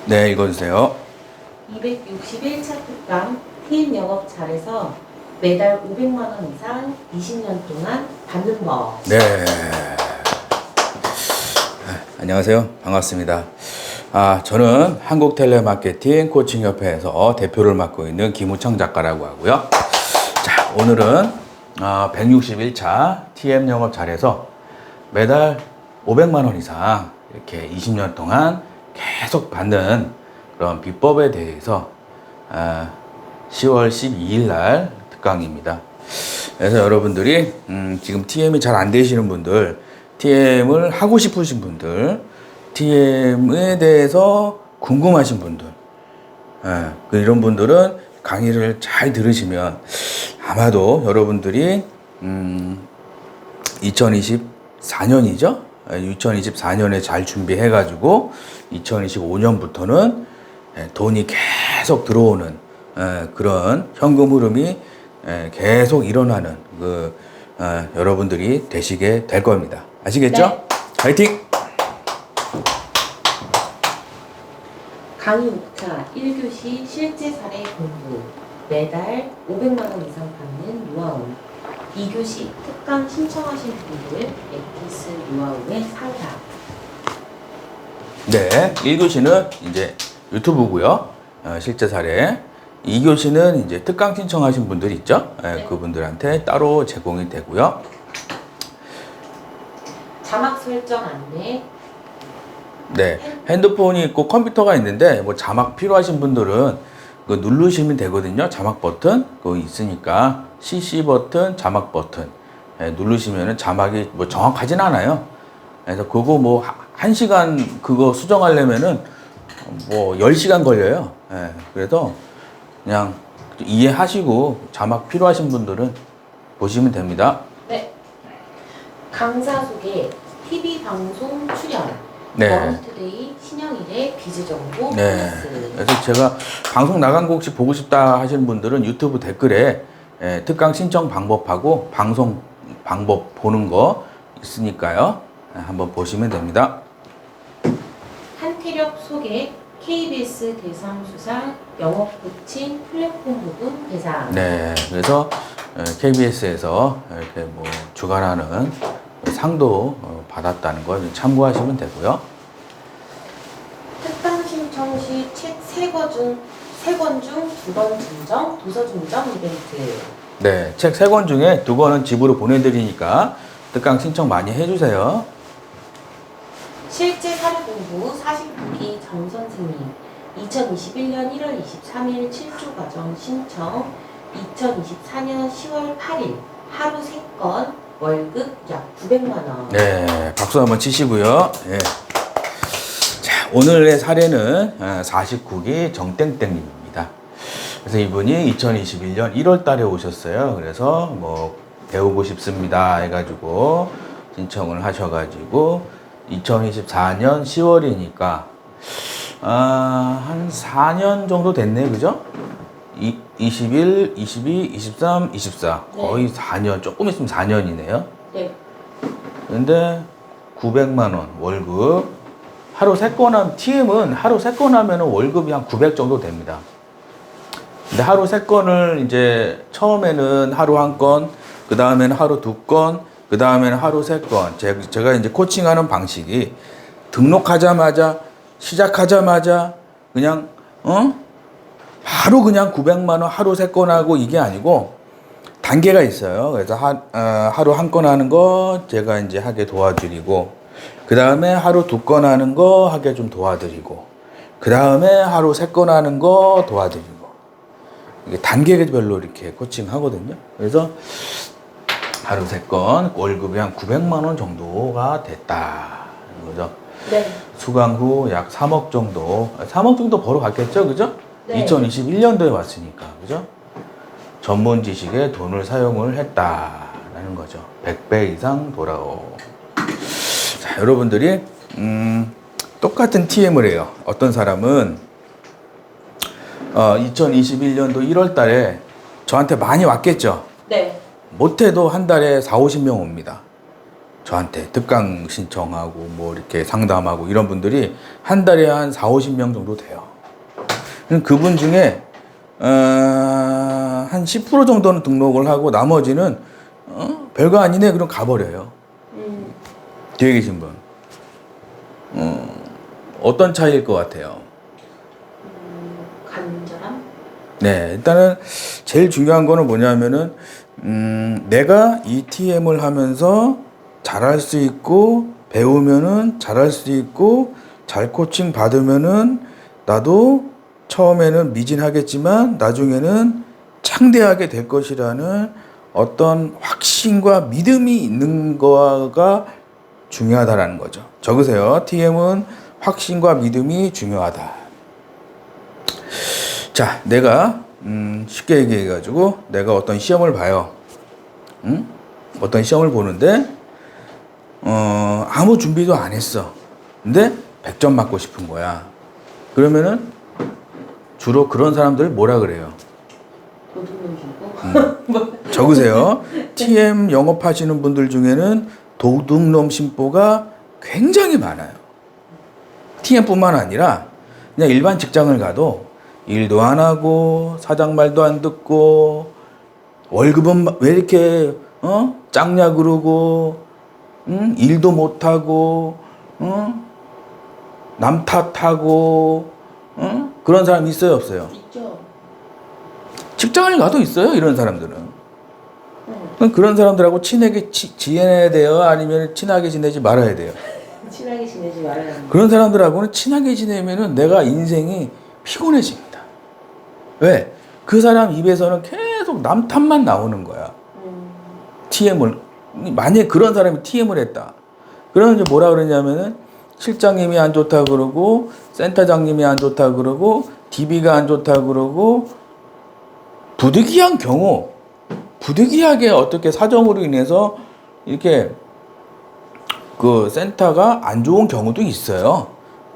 네, 읽어주세요. 261차 특강 TM 영업 잘해서 매달 500만 원 이상 20년 동안 받는 법. 네. 안녕하세요. 반갑습니다. 저는 한국텔레마케팅 코칭협회에서 대표를 맡고 있는 김우청 작가라고 하고요. 자, 오늘은 161차 TM 영업 잘해서 매달 500만 원 이상 이렇게 20년 동안 계속 받는 그런 비법에 대해서 10월 12일 날 특강입니다. 그래서 여러분들이 지금 TM이 잘 안 되시는 분들, TM을 하고 싶으신 분들, TM에 대해서 궁금하신 분들, 이런 분들은 강의를 잘 들으시면 아마도 여러분들이 2024년이죠? 2024년에 잘 준비해가지고 2025년부터는 돈이 계속 들어오는 그런 현금 흐름이 계속 일어나는 여러분들이 되시게 될 겁니다. 아시겠죠? 네. 화이팅! 강의 5차 1교시 실제 사례 공부. 매달 500만 원 이상 받는 노하우. 2교시 특강 신청하신 분들 엑기스 노하우의 상담. 네, 1교시는 이제 유튜브고요. 실제 사례. 2교시는 이제 특강 신청하신 분들 있죠? 그분들한테 따로 제공이 되고요. 자막 설정 안내. 네, 핸드폰이 있고 컴퓨터가 있는데 뭐 자막 필요하신 분들은 그거 누르시면 되거든요. 자막 버튼 그거 있으니까 CC 버튼, 자막 버튼 누르시면은 자막이 뭐 정확하진 않아요. 그래서 그거 뭐 1시간 그거 수정하려면은 뭐 10시간 걸려요. 그래서 그냥 이해하시고 자막 필요하신 분들은 보시면 됩니다. 네. 강사 소개. TV 방송 출연. 네. 머니투데이, 신영일의 비즈정보 네. 플러스. 그래서 제가 방송 나간 거 혹시 보고 싶다 하시는 분들은 유튜브 댓글에 특강 신청 방법하고 방송 방법 보는 거 있으니까요. 한번 보시면 됩니다. 한태력 소개. KBS 대상 수상 영업 코칭 플랫폼 부분 대상. 네. 그래서 KBS에서 이렇게 뭐 주관하는 상도 받았다는 거 참고하시면 되고요. 특강 신청 시 책 3권 중 2권 증정, 도서 증정 이벤트. 네. 책 3권 중에 2권은 집으로 보내드리니까 특강 신청 많이 해주세요. 실제 사례 공부 49기 정 선생님. 2021년 1월 23일 7조 과정 신청. 2024년 10월 8일 하루 3건 월급 약 900만 원. 네, 박수 한번 치시고요. 네. 자, 오늘의 사례는 49기 정땡땡님입니다. 그래서 이분이 2021년 1월 달에 오셨어요. 그래서 뭐 배우고 싶습니다 해가지고 신청을 하셔가지고 2024년 10월이니까 한 4년 정도 됐네, 그죠? 21, 22, 23, 24 거의 4년, 조금 있으면 4년이네요. 네. 근데 900만 원 월급 하루 3건 하면 TM은 하루 3건 하면 월급이 한 900 정도 됩니다. 근데 하루 3건을 이제 처음에는 하루 1건, 그 다음에는 하루 2건, 그 다음에는 하루 3건. 제가 이제 코칭하는 방식이 등록하자마자 시작하자마자 그냥 바로 그냥 900만 원 하루 3건 하고 이게 아니고 단계가 있어요. 그래서 하루 1건 하는 거 제가 이제 하게 도와드리고, 그 다음에 하루 2건 하는 거 하게 좀 도와드리고, 그 다음에 하루 3건 하는 거 도와드리고, 이게 단계별로 이렇게 코칭 하거든요. 그래서 하루 3건 월급이 한 900만 원 정도가 됐다. 거죠. 네. 수강 후 약 3억 정도, 3억 정도 벌어갔겠죠, 그죠? 네. 2021년도에 왔으니까, 그죠? 전문 지식에 돈을 사용을 했다라는 거죠. 100배 이상 돌아오. 자, 여러분들이 똑같은 TM을 해요. 어떤 사람은 2021년도 1월 달에 저한테 많이 왔겠죠. 네. 못해도 한 달에 4, 50명 옵니다. 저한테 특강 신청하고 뭐 이렇게 상담하고 이런 분들이 한 달에 한 4, 50명 정도 돼요. 그분 중에 한 10% 정도는 등록을 하고 나머지는 별거 아니네 그럼 가버려요. 뒤에 계신 분 어떤 차이일 것 같아요? 간절함? 네, 일단은 제일 중요한 거는 뭐냐면은 내가 이 TM을 하면서 잘할 수 있고 배우면은 잘할 수 있고 잘 코칭 받으면은 나도 처음에는 미진하겠지만 나중에는 창대하게 될 것이라는 어떤 확신과 믿음이 있는 거가 중요하다라는 거죠. 적으세요. TM은 확신과 믿음이 중요하다. 자, 내가 쉽게 얘기해가지고 내가 어떤 시험을 봐요. 어떤 시험을 보는데 아무 준비도 안 했어. 근데 100점 맞고 싶은 거야. 그러면은 주로 그런 사람들 뭐라 그래요? 도둑놈 신고? 적으세요. TM 영업하시는 분들 중에는 도둑놈 심보가 굉장히 많아요. TM뿐만 아니라 그냥 일반 직장을 가도 일도 안 하고 사장 말도 안 듣고 월급은 왜 이렇게 짱냐 그러고 일도 못 하고 남 탓하고 그런 사람 있어요 없어요? 있죠. 직장을 가도 있어요 이런 사람들은. 그럼 그런 사람들하고 친하게 지내야 돼요 아니면 친하게 지내지 말아야 돼요? 친하게 지내지 말아야 합니다. 그런 사람들하고는 친하게 지내면은 내가 인생이 피곤해집니다. 왜? 그 사람 입에서는 계속 남 탓만 나오는 거야. TM을 만약에 그런 사람이 TM을 했다. 그러면 이제 뭐라 그러냐면은 실장님이 안 좋다 그러고 센터장님이 안 좋다 그러고 DB가 안 좋다 그러고 부득이한 경우 부득이하게 어떻게 사정으로 인해서 이렇게 그 센터가 안 좋은 경우도 있어요.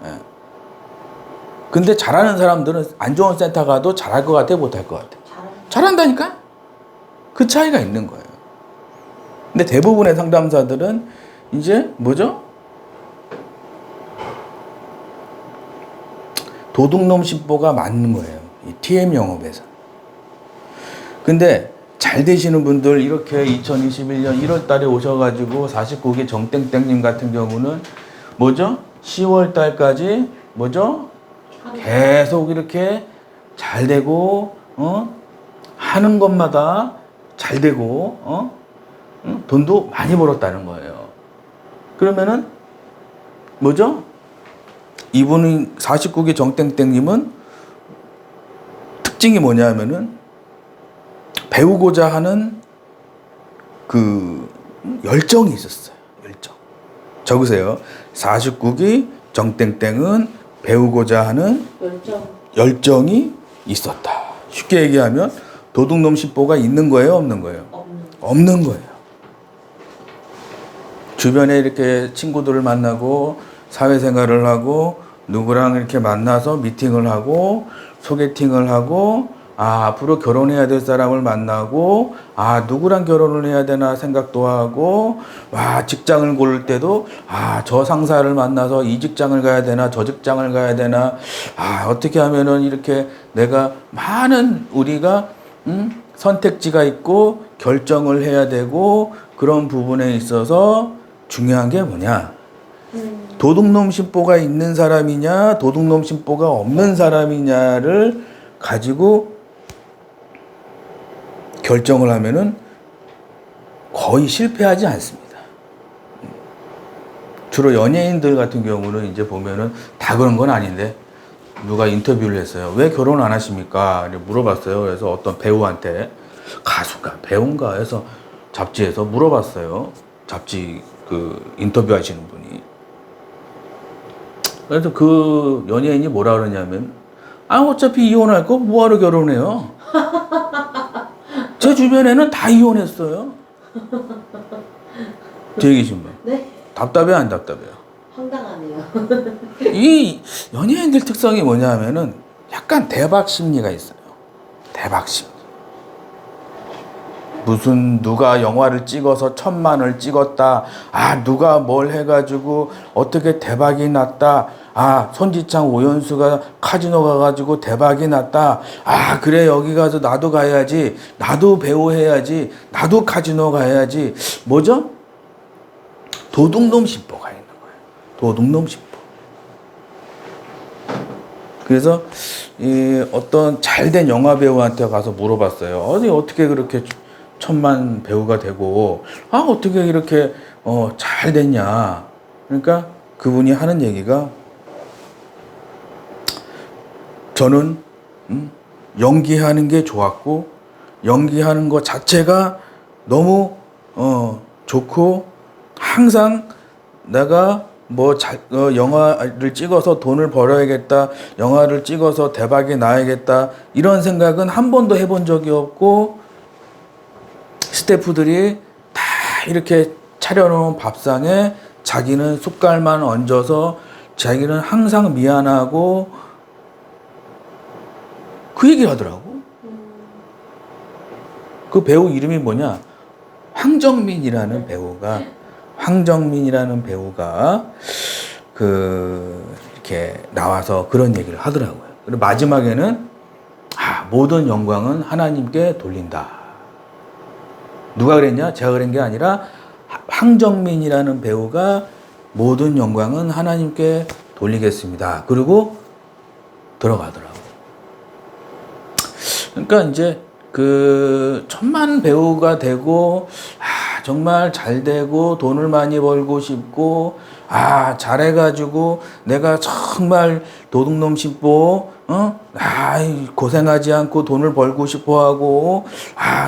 예. 근데 잘하는 사람들은 안 좋은 센터 가도 잘할 것 같아, 못할 것 같아? 잘한다니까? 그 차이가 있는 거예요. 근데 대부분의 상담사들은 이제 뭐죠? 도둑놈 심보가 맞는 거예요. 이 TM 영업에서. 근데 잘 되시는 분들 이렇게 2021년 1월 달에 오셔가지고 49기 정땡땡님 같은 경우는 뭐죠? 10월 달까지 뭐죠? 계속 이렇게 잘 되고 하는 것마다 잘 되고 돈도 많이 벌었다는 거예요. 그러면은 뭐죠? 이분이 49기 정땡땡님은 특징이 뭐냐면은 배우고자 하는 그 열정이 있었어요. 열정. 적으세요. 49기 정땡땡은 배우고자 하는 열정이 있었다. 쉽게 얘기하면 도둑놈 심보가 있는 거예요, 없는 거예요? 없는 거예요. 주변에 이렇게 친구들을 만나고 사회생활을 하고 누구랑 이렇게 만나서 미팅을 하고 소개팅을 하고 앞으로 결혼해야 될 사람을 만나고 누구랑 결혼을 해야 되나 생각도 하고 직장을 고를 때도 저 상사를 만나서 이 직장을 가야 되나 저 직장을 가야 되나 어떻게 하면은 이렇게 내가 많은 우리가 선택지가 있고 결정을 해야 되고 그런 부분에 있어서 중요한 게 뭐냐? 도둑놈 심보가 있는 사람이냐 도둑놈 심보가 없는 사람이냐를 가지고 결정을 하면은 거의 실패하지 않습니다. 주로 연예인들 같은 경우는 이제 보면은 다 그런 건 아닌데 누가 인터뷰를 했어요. 왜 결혼 안 하십니까? 물어봤어요. 그래서 어떤 배우한테 가수가 배우인가 해서 잡지에서 물어봤어요. 잡지 그 인터뷰 하시는 분이. 그래서 그 연예인이 뭐라 그러냐면 어차피 이혼할 거 뭐하러 결혼해요? 제 주변에는 다 이혼했어요. 뒤에 계신 분. 네? 답답해 안 답답해요? 황당하네요. 이 연예인들 특성이 뭐냐 하면은 약간 대박 심리가 있어요. 대박 심리. 무슨 누가 영화를 찍어서 1,000만을 찍었다. 아, 누가 뭘 해가지고 어떻게 대박이 났다. 아, 손지창 오연수가 카지노 가가지고 대박이 났다. 아, 그래, 여기 가서 나도 가야지. 나도 배우 해야지. 나도 카지노 가야지. 뭐죠? 도둑놈 심보가 있는 거예요. 도둑놈 심보. 그래서 이 어떤 잘된 영화 배우한테 가서 물어봤어요. 어떻게 그렇게 1,000만 배우가 되고, 아, 어떻게 이렇게 잘 됐냐. 그러니까 그분이 하는 얘기가, 저는 연기하는 게 좋았고, 연기하는 것 자체가 너무 좋고, 항상 내가 영화를 찍어서 돈을 벌어야겠다, 영화를 찍어서 대박이 나야겠다, 이런 생각은 한 번도 해본 적이 없고, 스태프들이 다 이렇게 차려놓은 밥상에 자기는 숟갈만 얹어서 자기는 항상 미안하고, 그 얘기를 하더라고. 그 배우 이름이 뭐냐? 황정민이라는 배우가 이렇게 나와서 그런 얘기를 하더라고요. 그리고 마지막에는 모든 영광은 하나님께 돌린다. 누가 그랬냐? 제가 그런 게 아니라 황정민이라는 배우가 모든 영광은 하나님께 돌리겠습니다. 그리고 들어가더라고. 그러니까 이제 그 1,000만 배우가 되고, 정말 잘 되고 돈을 많이 벌고 싶고, 잘해가지고 내가 정말 도둑놈 심보, 고생하지 않고 돈을 벌고 싶어하고,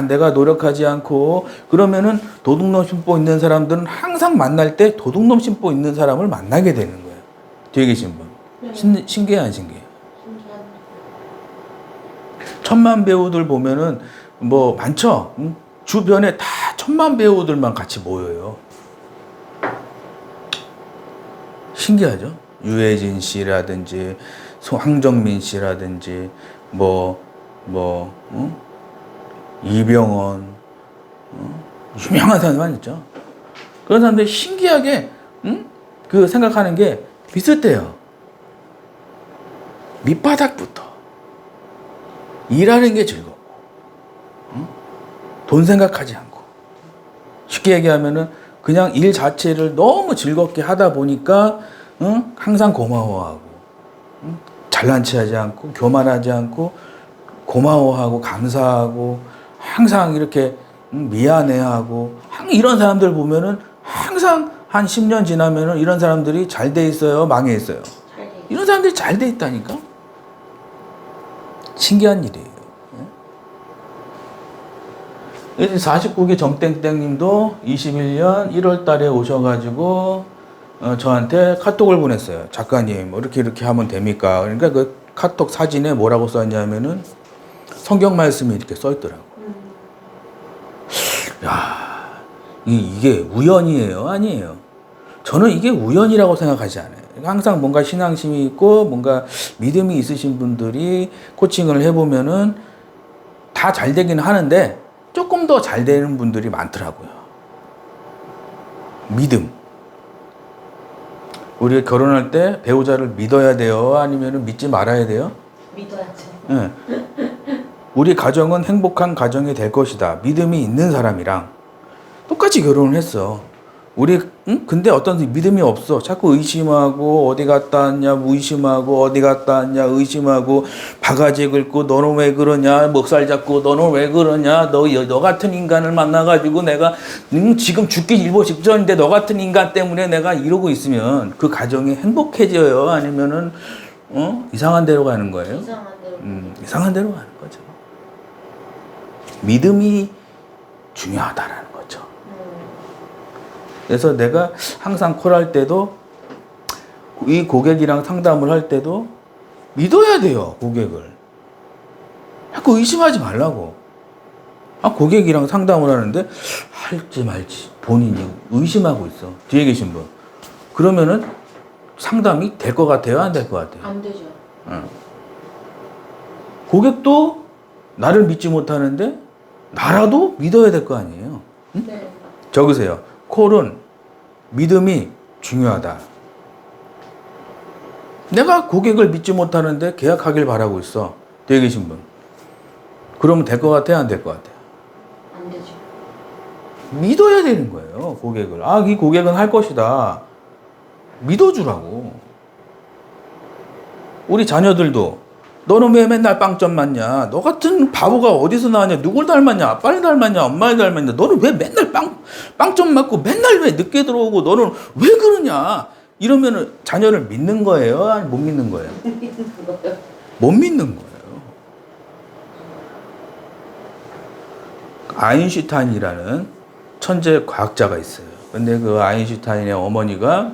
내가 노력하지 않고, 그러면은 도둑놈 심보 있는 사람들은 항상 만날 때 도둑놈 심보 있는 사람을 만나게 되는 거예요. 뒤에 계신 분. 네. 신기해 안 신기해? 1,000만 배우들 보면은 뭐 많죠. 주변에 다 1,000만 배우들만 같이 모여요. 신기하죠? 유해진 씨라든지 황정민 씨라든지 이병헌, 유명한 사람만 있죠. 그런 사람들이 신기하게 그 생각하는 게 비슷해요. 밑바닥부터 일하는 게 즐겁고, 돈 생각하지 않고, 쉽게 얘기하면은 그냥 일 자체를 너무 즐겁게 하다 보니까 항상 고마워하고, 잘난 체하지 않고, 교만하지 않고, 고마워하고 감사하고, 항상 이렇게 미안해하고, 이런 사람들 보면은 항상 한 10년 지나면은 이런 사람들이 잘 돼 있어요, 망해 있어요? 이런 사람들이 잘 돼 있다니까? 신기한 일이에요. 49기 정땡땡님도 21년 1월 달에 오셔가지고 저한테 카톡을 보냈어요. 작가님, 이렇게 하면 됩니까? 그러니까 그 카톡 사진에 뭐라고 썼냐면은 성경 말씀이 이렇게 써 있더라고. 야, 이게 우연이에요? 아니에요. 저는 이게 우연이라고 생각하지 않아요. 항상 뭔가 신앙심이 있고 뭔가 믿음이 있으신 분들이 코칭을 해보면은 다 잘 되긴 하는데 조금 더 잘 되는 분들이 많더라고요. 믿음. 우리 결혼할 때 배우자를 믿어야 돼요? 아니면 믿지 말아야 돼요? 믿어야죠. 네. 우리 가정은 행복한 가정이 될 것이다. 믿음이 있는 사람이랑 똑같이 결혼을 했어. 근데 어떤 믿음이 없어. 자꾸 의심하고, 어디 갔다 왔냐, 의심하고, 어디 갔다 왔냐, 의심하고, 바가지 긁고, 너는 왜 그러냐, 먹살 잡고, 너는 왜 그러냐, 너 같은 인간을 만나가지고 내가, 지금 죽기 일보 직전인데 너 같은 인간 때문에 내가 이러고 있으면 그 가정이 행복해져요? 아니면은, 이상한 데로 가는 거예요? 이상한 대로. 이상한 데로 가는 거죠. 믿음이 중요하다라는 거죠. 그래서 내가 항상 콜할 때도 이 고객이랑 상담을 할 때도 믿어야 돼요, 고객을. 자꾸 의심하지 말라고. 고객이랑 상담을 하는데 할지 말지 본인이 의심하고 있어. 뒤에 계신 분. 그러면은 상담이 될 것 같아요? 안 될 것 같아요? 안 되죠. 고객도 나를 믿지 못하는데 나라도 믿어야 될 거 아니에요. 네. 적으세요. 콜은 믿음이 중요하다. 내가 고객을 믿지 못하는데 계약하길 바라고 있어. 되게 계신 분. 그러면 될 것 같아요? 안 될 것 같아요? 안 되죠. 믿어야 되는 거예요. 고객을. 아, 이 고객은 할 것이다. 믿어주라고. 우리 자녀들도 너는 왜 맨날 빵점 맞냐? 너 같은 바보가 어디서 나왔냐? 누굴 닮았냐? 아빠를 닮았냐? 엄마를 닮았냐? 너는 왜 맨날 빵점 맞고 맨날 왜 늦게 들어오고 너는 왜 그러냐? 이러면은 자녀를 믿는 거예요? 아니 못 믿는 거예요? 못 믿는 거예요. 아인슈타인이라는 천재 과학자가 있어요. 근데 그 아인슈타인의 어머니가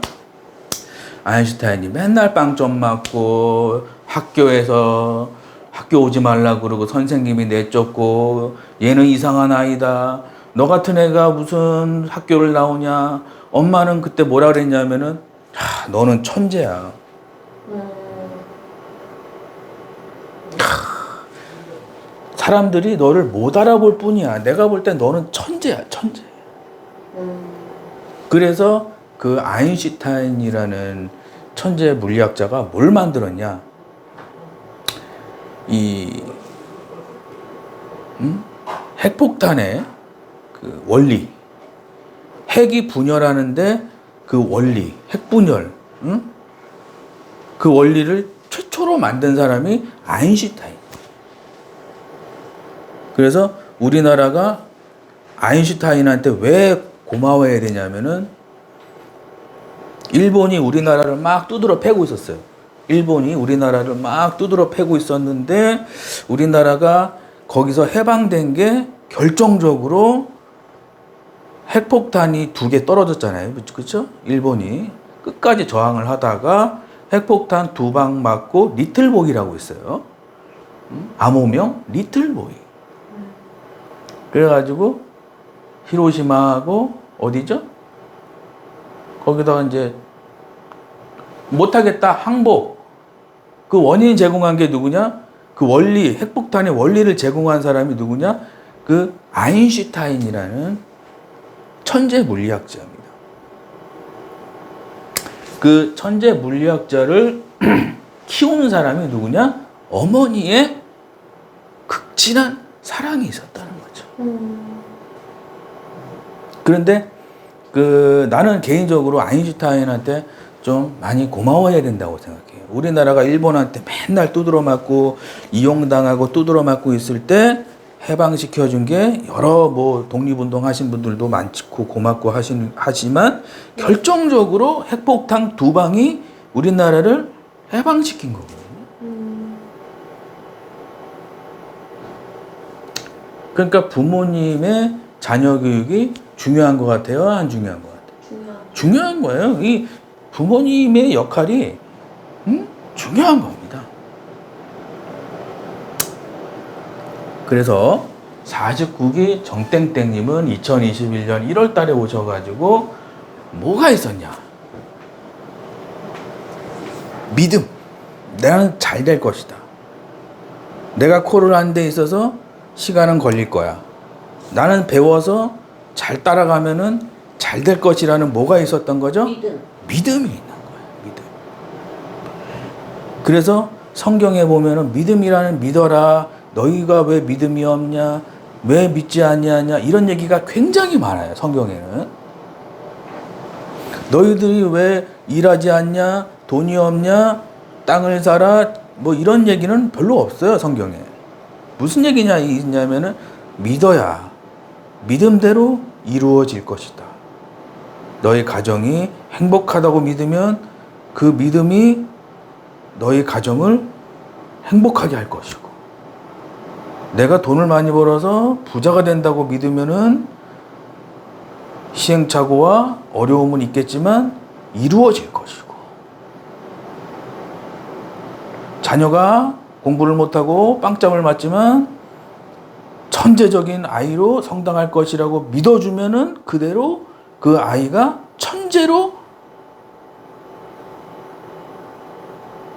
아인슈타인이 맨날 빵점 맞고 학교에서 학교 오지 말라 그러고 선생님이 내쫓고 얘는 이상한 아이다. 너 같은 애가 무슨 학교를 나오냐. 엄마는 그때 뭐라 그랬냐면은 너는 천재야. 사람들이 너를 못 알아볼 뿐이야. 내가 볼 땐 너는 천재야, 천재. 그래서 그 아인슈타인이라는 천재 물리학자가 뭘 만들었냐? 이 핵폭탄의 그 원리, 핵이 분열하는데 그 원리, 핵분열, 그 원리를 최초로 만든 사람이 아인슈타인. 그래서 우리나라가 아인슈타인한테 왜 고마워해야 되냐면은 일본이 우리나라를 막 두드러 패고 있었어요. 일본이 우리나라를 막 두드러 패고 있었는데 우리나라가 거기서 해방된 게 결정적으로 핵폭탄이 2개 떨어졌잖아요. 그렇죠? 일본이 끝까지 저항을 하다가 핵폭탄 2방 맞고 리틀보이라고 있어요. 암호명 리틀보이. 그래가지고 히로시마하고 어디죠? 거기다가 이제 못하겠다 항복. 그 원인 제공한 게 누구냐? 그 원리, 핵폭탄의 원리를 제공한 사람이 누구냐? 그 아인슈타인이라는 천재 물리학자입니다. 그 천재 물리학자를 키우는 사람이 누구냐? 어머니의 극진한 사랑이 있었다는 거죠. 그런데 나는 개인적으로 아인슈타인한테 좀 많이 고마워해야 된다고 생각해요. 우리나라가 일본한테 맨날 두드러 맞고 이용당하고 두드러 맞고 있을 때 해방시켜준 게 여러 뭐 독립운동 하신 분들도 많고 고맙고 하지만 결정적으로 핵폭탄 2방이 우리나라를 해방시킨 거거든요. 그러니까 부모님의 자녀 교육이 중요한 것 같아요? 안 중요한 것 같아요? 중요한 거예요. 이 부모님의 역할이 중요한 겁니다. 그래서 49기 정땡땡님은 2021년 1월 달에 오셔가지고 뭐가 있었냐? 믿음. 나는 잘 될 것이다. 내가 코를 한 데 있어서 시간은 걸릴 거야. 나는 배워서 잘 따라가면은 잘 될 것이라는 뭐가 있었던 거죠? 믿음이 있는 거예요. 믿음. 그래서 성경에 보면은 믿음이라는 믿어라. 너희가 왜 믿음이 없냐? 왜 믿지 아니하냐? 이런 얘기가 굉장히 많아요. 성경에는. 너희들이 왜 일하지 않냐? 돈이 없냐? 땅을 사라? 뭐 이런 얘기는 별로 없어요. 성경에. 무슨 얘기냐면은 믿어야 믿음대로 이루어질 것이다. 너희 가정이 행복하다고 믿으면 그 믿음이 너희 가정을 행복하게 할 것이고, 내가 돈을 많이 벌어서 부자가 된다고 믿으면은 시행착오와 어려움은 있겠지만 이루어질 것이고, 자녀가 공부를 못하고 빵점을 맞지만 천재적인 아이로 성장할 것이라고 믿어주면은 그대로 그 아이가 천재로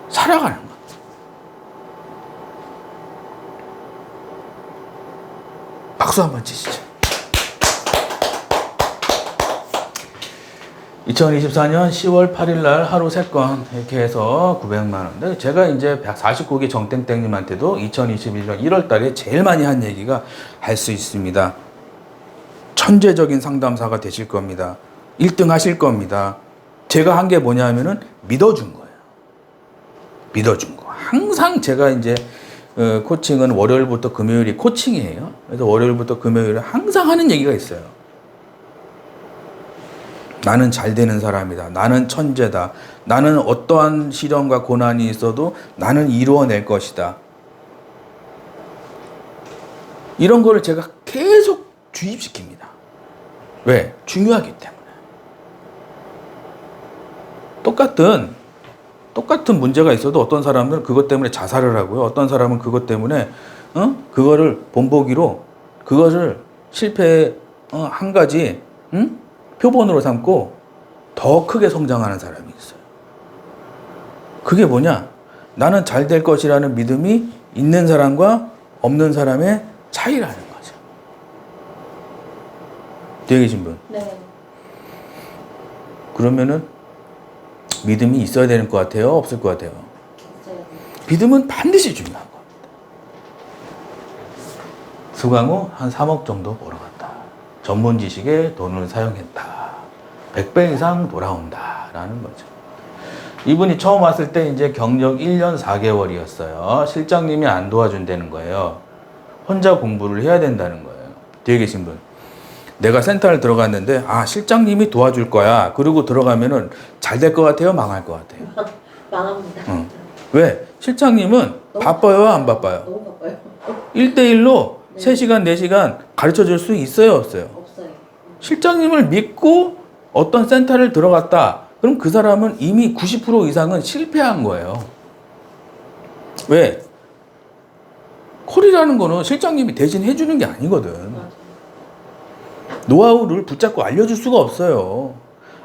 살아가는 거예요. 박수 한번 치시죠. 2024년 10월 8일 날 하루 3건 이렇게 해서 900만 원. 근데 제가 이제 149기 정땡땡님한테도 2021년 1월 달에 제일 많이 한 얘기가 할 수 있습니다. 천재적인 상담사가 되실 겁니다. 1등 하실 겁니다. 제가 한 게 뭐냐면은 믿어준 거예요. 믿어준 거. 항상 제가 이제 코칭은 월요일부터 금요일이 코칭이에요. 그래서 월요일부터 금요일에 항상 하는 얘기가 있어요. 나는 잘 되는 사람이다. 나는 천재다. 나는 어떠한 시련과 고난이 있어도 나는 이루어낼 것이다. 이런 거를 제가 계속 주입시킵니다. 왜? 중요하기 때문에. 똑같은 문제가 있어도 어떤 사람은 그것 때문에 자살을 하고요. 어떤 사람은 그것 때문에 그거를 본보기로 그것을 실패의 한 가지 표본으로 삼고 더 크게 성장하는 사람이 있어요. 그게 뭐냐? 나는 잘 될 것이라는 믿음이 있는 사람과 없는 사람의 차이라는 거죠. 뒤에 계신 분. 네. 그러면은 믿음이 있어야 되는 것 같아요? 없을 것 같아요? 있어요. 믿음은 반드시 중요한 겁니다. 수강후 한 3억 정도 벌어갔다. 전문 지식에 돈을 사용했다. 100배 이상 돌아온다. 라는 거죠. 이분이 처음 왔을 때 이제 경력 1년 4개월이었어요. 실장님이 안 도와준다는 거예요. 혼자 공부를 해야 된다는 거예요. 뒤에 계신 분. 내가 센터를 들어갔는데, 실장님이 도와줄 거야. 그러고 들어가면은 잘 될 것 같아요? 망할 것 같아요? 망합니다. 왜? 실장님은 바빠요? 안 바빠요? 너무 바빠요. 1대1로 네. 3시간, 4시간 가르쳐 줄 수 있어요? 없어요? 없어요. 실장님을 믿고 어떤 센터를 들어갔다. 그럼 그 사람은 이미 90% 이상은 실패한 거예요. 왜? 콜이라는 거는 실장님이 대신 해주는 게 아니거든. 맞아요. 노하우를 붙잡고 알려줄 수가 없어요.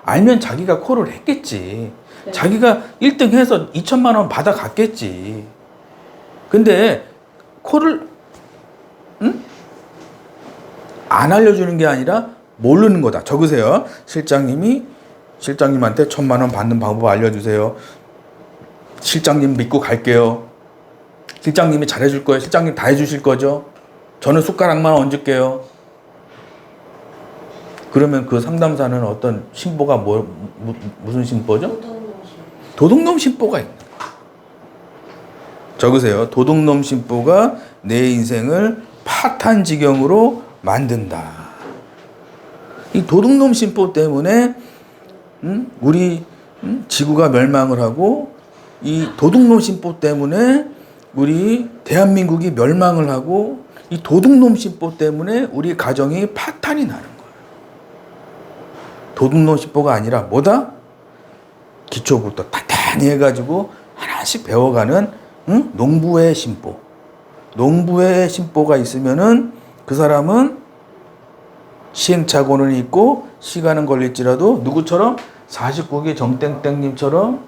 알면 자기가 콜을 했겠지. 네. 자기가 1등 해서 2천만 원 받아갔겠지. 근데 콜을 안 알려주는 게 아니라 모르는 거다. 적으세요. 실장님한테 1,000만 원 받는 방법 알려주세요. 실장님 믿고 갈게요. 실장님이 잘해줄 거예요. 실장님 다 해주실 거죠. 저는 숟가락만 얹을게요. 그러면 그 상담사는 어떤 신보가 무슨 신보죠? 도둑놈 신보가 있는 거예요. 적으세요. 도둑놈 신보가 내 인생을 파탄지경으로 만든다. 이 도둑놈 신보 때문에 우리 지구가 멸망을 하고, 이 도둑놈 신보 때문에 우리 대한민국이 멸망을 하고, 이 도둑놈 신보 때문에 우리 가정이 파탄이 나는 거예요. 도둑놈 신보가 아니라 뭐다? 기초부터 단단히 해가지고 하나씩 배워가는 농부의 신보. 농부의 신보가 있으면은 그 사람은 시행착오는 있고 시간은 걸릴지라도 누구처럼 49기 정땡땡님처럼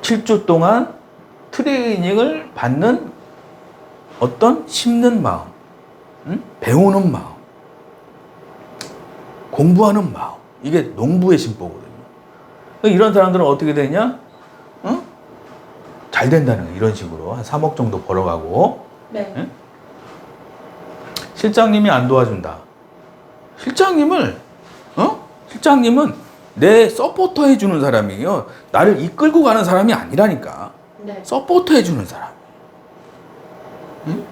7주 동안 트레이닝을 받는 어떤 심는 마음, 배우는 마음, 공부하는 마음. 이게 농부의 신보거든요. 이런 사람들은 어떻게 되냐? 잘 된다는 거예요. 이런 식으로 한 3억 정도 벌어가고. 네. 응? 실장님이 안 도와준다. 실장님은 내 서포터 해주는 사람이에요. 나를 이끌고 가는 사람이 아니라니까. 네. 서포터 해주는 사람. 응?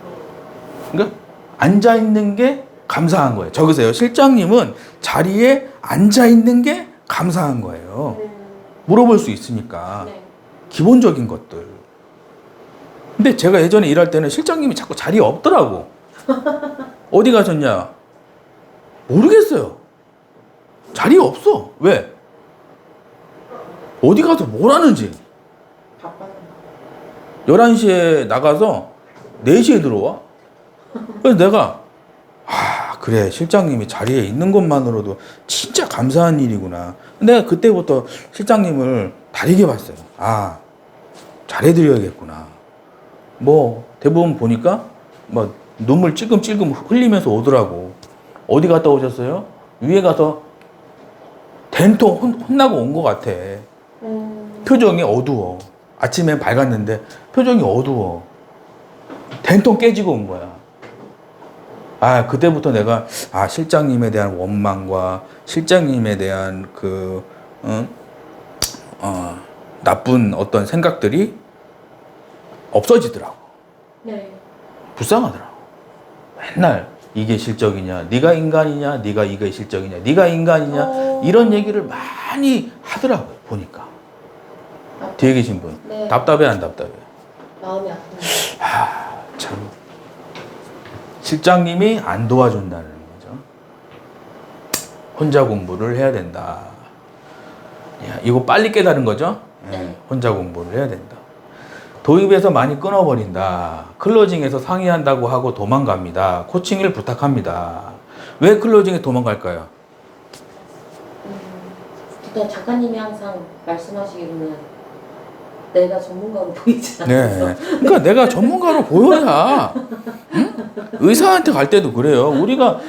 그러니까 앉아있는 게 감사한 거예요. 적으세요. 실장님은 자리에 앉아있는 게 감사한 거예요. 물어볼 수 있으니까. 네. 기본적인 것들. 근데 제가 예전에 일할 때는 실장님이 자꾸 자리에 없더라고. 어디 가셨냐? 모르겠어요. 자리에 없어. 왜? 어디 가서 뭘 하는지. 바빠요. 11시에 나가서 4시에 들어와. 그래서 내가 그래, 실장님이 자리에 있는 것만으로도 진짜 감사한 일이구나. 내가 그때부터 실장님을 다르게 봤어요. 잘해드려야겠구나. 뭐 대부분 보니까 뭐 눈물 찔끔찔끔 흘리면서 오더라고. 어디 갔다 오셨어요? 위에 가서 된통 혼나고 온 것 같아. 표정이 어두워. 아침엔 밝았는데 표정이 어두워. 된통 깨지고 온 거야. 아, 그때부터 내가, 실장님에 대한 원망과 실장님에 대한 나쁜 어떤 생각들이 없어지더라고. 네. 불쌍하더라고. 맨날 이게 실적이냐, 네가 인간이냐, 네가 이게 실적이냐, 네가 인간이냐, 이런 얘기를 많이 하더라고요, 보니까. 뒤에 계신 분. 네. 답답해, 안 답답해? 마음이 아프네요. 참. 실장님이 안 도와준다는 거죠. 혼자 공부를 해야 된다. 야, 이거 빨리 깨달은 거죠? 네. 혼자 공부를 해야 된다. 도입에서 많이 끊어버린다. 클로징에서 상의한다고 하고 도망갑니다. 코칭을 부탁합니다. 왜 클로징에 도망갈까요? 일단 작가님이 항상 말씀하시기로는 내가 전문가로 보이지 않아서. 네. 그러니까 내가 전문가로 보여야. 응? 의사한테 갈 때도 그래요. 우리가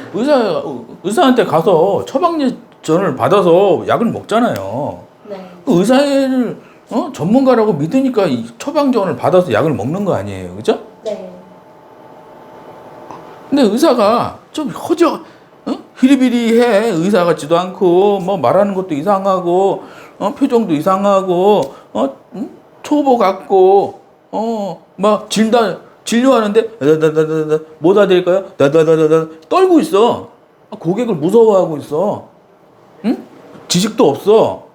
의사한테 가서 처방전을 받아서 약을 먹잖아요. 네. 그 의사를 전문가라고 믿으니까 이 처방전을 받아서 약을 먹는 거 아니에요, 그죠? 네. 근데 의사가 좀 히리비리해. 의사 같지도 않고 뭐 말하는 것도 이상하고 표정도 이상하고 초보 같고 막 진료하는데 뭐 다 드릴까요? 떨고 있어. 고객을 무서워하고 있어. 응? 지식도 없어.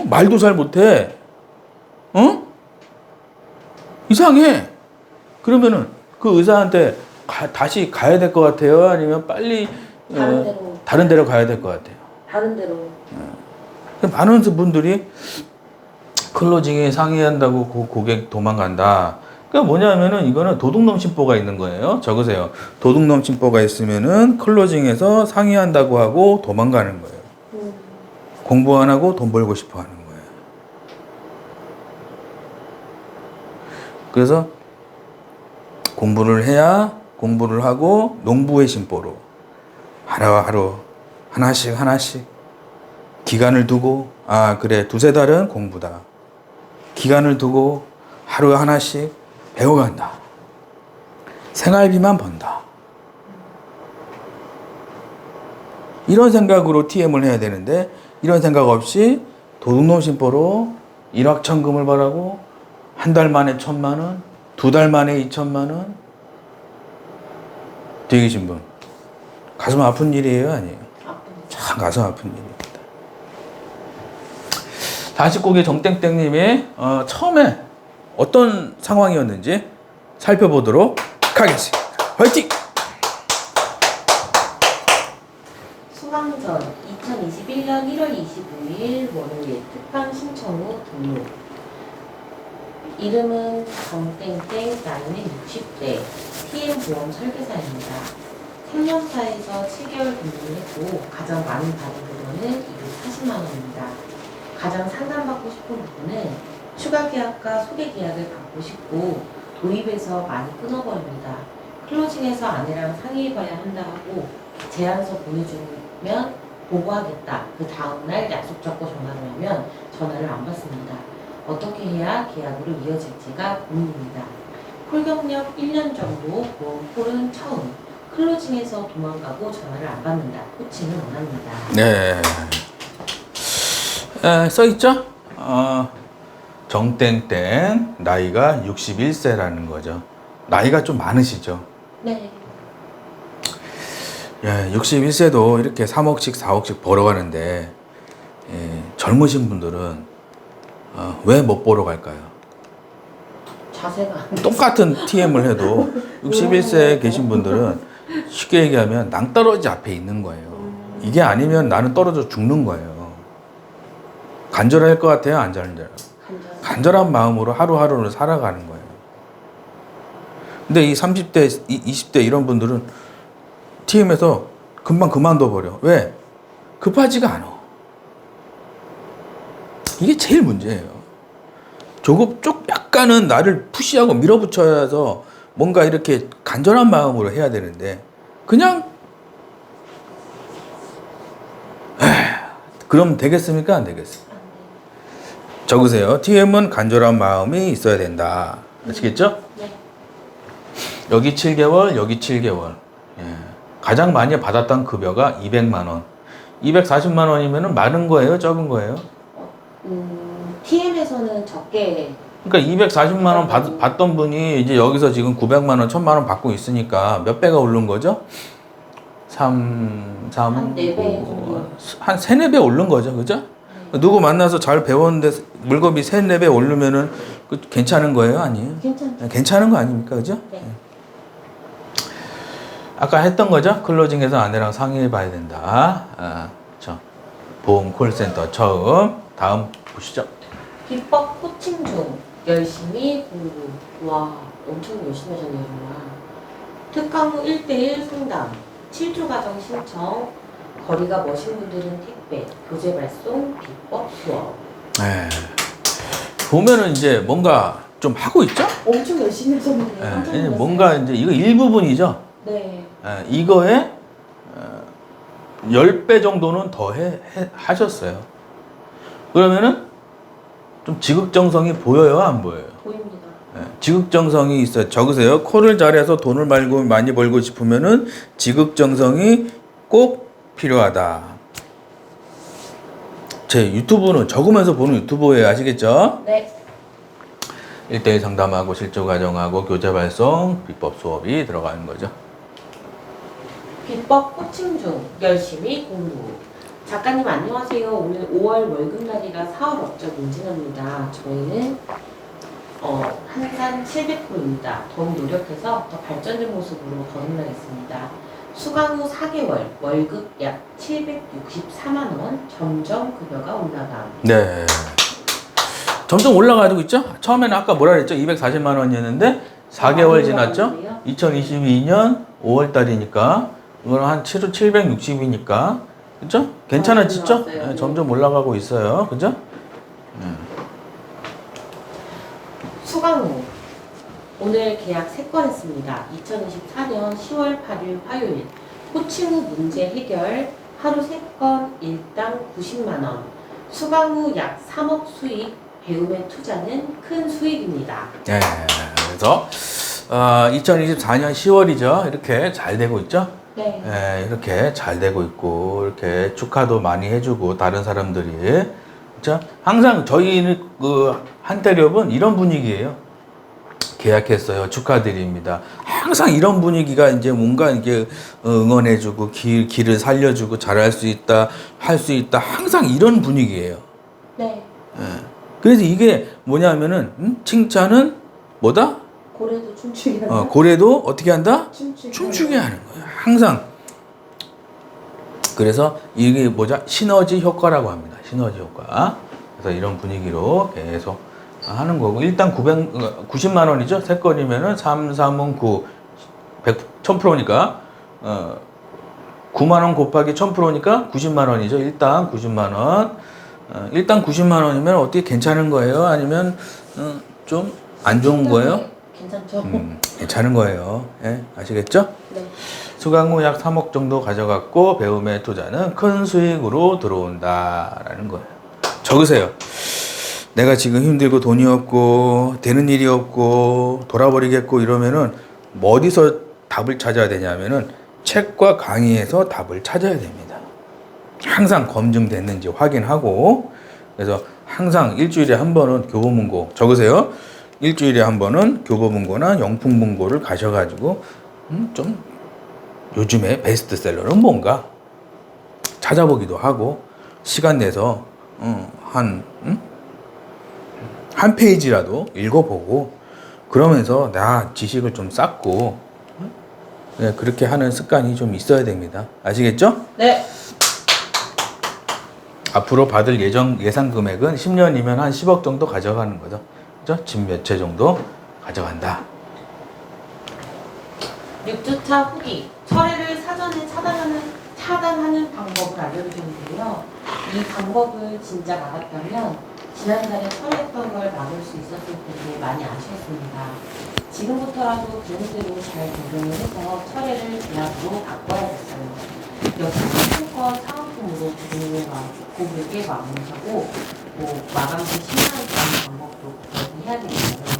말도 잘 못해. 이상해. 그러면은 그 의사한테 다시 가야 될 것 같아요? 아니면 빨리 다른 데로 가야 될 것 같아요? 다른 데로. 많은 분들이 클로징에 상의한다고 고객 도망간다. 그러니까 뭐냐면은 이거는 도둑놈 심보가 있는 거예요. 적으세요. 도둑놈 심보가 있으면은 클로징에서 상의한다고 하고 도망가는 거예요. 공부 안 하고 돈 벌고 싶어 하는 거예요. 그래서 공부를 해야 공부를 하고 농부의 심보로 하루하루 하나씩 기간을 두고 그래 두세 달은 공부다. 기간을 두고 하루 하나씩 배워간다. 생활비만 번다. 이런 생각으로 TM을 해야 되는데 이런 생각 없이 도둑놈 심보로 일확천금을 바라고 한 달 만에 1,000만 원, 두 달 만에 2,000만 원. 뒤에 계신 분 가슴 아픈 일이에요, 아니에요? 참 가슴 아픈 일입니다. 49기 정땡땡님이 처음에 어떤 상황이었는지 살펴보도록 하겠습니다. 화이팅! 수강전 2021년 1월 25일 월요일 특강 신청 후 등록. 이름은 정땡땡, 나이는 60대, TM 보험 설계사입니다. 3년차에서 7개월 근무를 했고 가장 많이 받은 금액은 240만 원입니다. 가장 상담받고 싶은 부분은 추가 계약과 소개 계약을 받고 싶고 도입에서 많이 끊어버립니다. 클로징에서 아내랑 상의해봐야 한다 하고 제안서 보내주면 보고하겠다. 그 다음날 약속 잡고 전화를 하면 전화를 안 받습니다. 어떻게 해야 계약으로 이어질지가 고민입니다. 콜 경력 1년 정도, 보험 콜은 처음. 클로징에서 도망가고 전화를 안 받는다. 코칭을 원합니다. 네. 써있죠? 정땡땡 나이가 61세라는 거죠. 나이가 좀 많으시죠? 네. 61세도 이렇게 3억씩 4억씩 벌어가는데 젊으신 분들은 왜 못 보러 갈까요? 자세가 안 돼. 똑같은 TM을 해도 61세에 계신 분들은 쉽게 얘기하면 낭떠러지 앞에 있는 거예요. 이게 아니면 나는 떨어져 죽는 거예요. 간절할 것 같아요? 안 간절해요? 간절한 마음으로 하루하루를 살아가는 거예요. 근데 이 30대, 20대 이런 분들은 TM에서 금방 그만둬버려. 왜? 급하지가 않아. 이게 제일 문제예요. 조금 약간은 나를 푸시하고 밀어붙여서 뭔가 이렇게 간절한 마음으로 해야 되는데 그냥 그럼 되겠습니까? 안 되겠습니까? 적으세요. TM은 간절한 마음이 있어야 된다. 아시겠죠? 네. 여기 7개월, 여기 7개월. 예. 가장 많이 받았던 급여가 200만 원. 240만 원이면 많은 거예요? 적은 거예요? TM에서는 적게. 그러니까 240만 원 받던 분이 이제 여기서 지금 900만 원, 1000만 원 받고 있으니까 몇 배가 오른 거죠? 한 4배 정도. 한 3, 4배 오른 거죠. 그죠? 누구 만나서 잘 배웠는데 물건비 3, 4배 오르면은 괜찮은 거예요? 아니에요? 괜찮죠. 괜찮은 거 아닙니까? 그죠? 네. 아까 했던 거죠? 클로징에서 아내랑 상의해 봐야 된다. 보험 콜센터 처음. 다음 보시죠. 비법 코칭 중 열심히 공부. 와, 엄청 열심히 하셨네요, 정말. 특강 후 1대1 상담, 7주 과정 신청, 거리가 먼신 분들은 택배, 교재 발송, 비법 수업. 에 보면은 이제 뭔가 좀 하고 있죠? 엄청 열심히 하셨네요. 깜짝 놀랐어요. 뭔가 이제 이거 일부분이죠? 네. 이거에 10배 정도는 더 하셨어요. 그러면은 좀 지극정성이 보여요? 안 보여요? 보입니다. 지극정성이 있어요. 적으세요. 코를 잘해서 돈을 말고 많이 벌고 싶으면은 지극정성이 꼭 필요하다. 제 유튜브는 적으면서 보는 유튜브예요. 아시겠죠? 네. 1대1 상담하고 실조 과정하고 교재 발송, 비법 수업이 들어가는 거죠. 비법 코칭 중 열심히 공부. 작가님 안녕하세요. 오늘 5월 월급날이라 사월 업적 임진합니다. 저희는 한산 700%입니다. 더욱 노력해서 더 발전된 모습으로 거듭나겠습니다. 수강 후 4개월 월급 약 764만 원. 점점 급여가 올라감. 네. 점점 올라가지고 있죠? 처음에는 아까 뭐라 그랬죠? 240만 원이었는데 4개월 지났죠? 2022년 5월 달이니까 이거는 한 760이니까 그죠? 괜찮아졌죠? 올라왔어요. 네, 점점 올라가고 있어요. 그죠? 수강 후 오늘 계약 3건 했습니다. 2024년 10월 8일 화요일 코칭 후 문제 해결 하루 3건 일당 90만 원. 수강 후 약 3억 수익. 배움의 투자는 큰 수익입니다. 네. 그래서 2024년 10월이죠. 이렇게 잘 되고 있죠? 네. 네, 이렇게 잘 되고 있고 이렇게 축하도 많이 해주고 다른 사람들이 그죠? 항상 저희는 그 한태렵은 이런 분위기예요. 계약했어요. 축하드립니다. 항상 이런 분위기가 이제 뭔가 이게 응원해주고 길을 살려주고 잘할 수 있다, 할 수 있다. 항상 이런 분위기예요. 네. 예. 그래서 이게 뭐냐면은 칭찬은 뭐다? 고래도 춤추게 한다. 고래도 어떻게 한다? 춤추게 하는 거예요. 항상. 그래서 이게 뭐죠? 시너지 효과라고 합니다. 시너지 효과. 그래서 이런 분위기로 계속 하는 거고 일단 90만 원이죠. 세 건이면은 3, 3은 9, 1000%니까 9만 원 곱하기 1000%니까 90만 원이죠. 일단 90만 원. 일단 90만 원이면 어떻게 괜찮은 거예요? 아니면 좀 안 좋은 거예요? 괜찮죠? 괜찮은 거예요. 예? 아시겠죠? 네. 수강 후 약 3억 정도 가져갔고 배움의 투자는 큰 수익으로 들어온다라는 거예요. 적으세요. 내가 지금 힘들고 돈이 없고 되는 일이 없고 돌아버리겠고 이러면은 뭐 어디서 답을 찾아야 되냐면은 책과 강의에서 답을 찾아야 됩니다. 항상 검증됐는지 확인하고 그래서 항상 일주일에 한 번은 교보문고 적으세요. 일주일에 한 번은 교보문고나 영풍문고를 가셔가지고 좀 요즘에 베스트셀러는 뭔가 찾아보기도 하고 시간 내서 한 페이지라도 읽어보고 그러면서 나 지식을 좀 쌓고 네, 그렇게 하는 습관이 좀 있어야 됩니다. 아시겠죠? 네. 앞으로 받을 예상 금액은 10년이면 한 10억 정도 가져가는 거죠. 그죠? 집 몇 채 정도 가져간다. 6주차 후기. 철회를 사전에 차단하는 방법을 알려주셨는데요. 이 방법을 진작 알았다면 지난달에 철회했던 걸 막을 수 있었을 텐데 많이 아쉬웠습니다. 지금부터라도 계획대로 잘 적용을 해서 철회를 계약으로 바꿔야겠어요. 역시 상품권 상품으로 고객에 마무리하고 마감시 심화했다는 방법도 해야 되겠고요.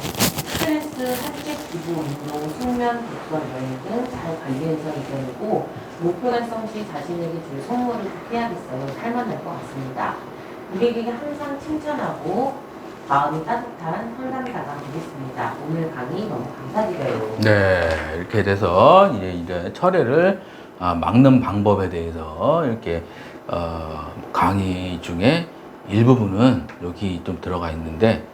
스트레스, 산책, 기부, 운동, 숙면, 독서, 여행 등 잘 관리해서 이겨내고 목표 달성 시 자신에게 줄 선물을 꼭 해야겠어요. 살만할 것 같습니다. 고객에게 항상 칭찬하고 마음이 따뜻한 상담사가 되겠습니다. 오늘 강의 너무 감사드려요. 네, 이렇게 돼서 이제 철회를 막는 방법에 대해서 이렇게 강의 중에 일부분은 여기 좀 들어가 있는데,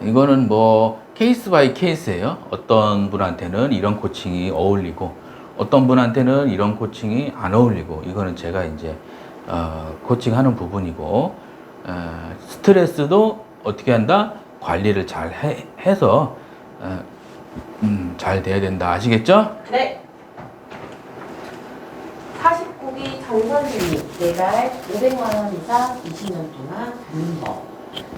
이거는 뭐 케이스 바이 케이스예요. 어떤 분한테는 이런 코칭이 어울리고 어떤 분한테는 이런 코칭이 안 어울리고, 이거는 제가 이제 코칭하는 부분이고, 스트레스도 어떻게 한다? 관리를 잘 해서 잘 돼야 된다. 아시겠죠? 네. 49기 정선생님, 매달 500만 원 이상 20년 동안 받는 법.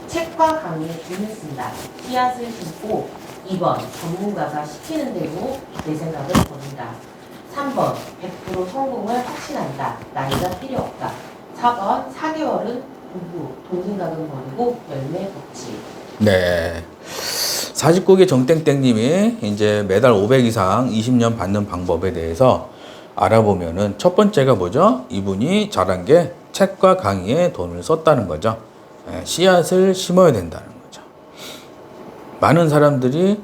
책과 강의에 돈을 쓴다. 씨앗을 심고. 2번, 전문가가 시키는 대로 내 생각을 버린다. 3번, 100% 성공을 확신한다. 나이가 필요 없다. 4번, 4개월은 공부, 돈 생각은 버리고 열매 복지. 네. 49기 정땡땡님이 이제 매달 500 이상 20년 받는 방법에 대해서 알아보면은 첫 번째가 뭐죠? 이분이 잘한 게 책과 강의에 돈을 썼다는 거죠. 씨앗을 심어야 된다는 거죠. 많은 사람들이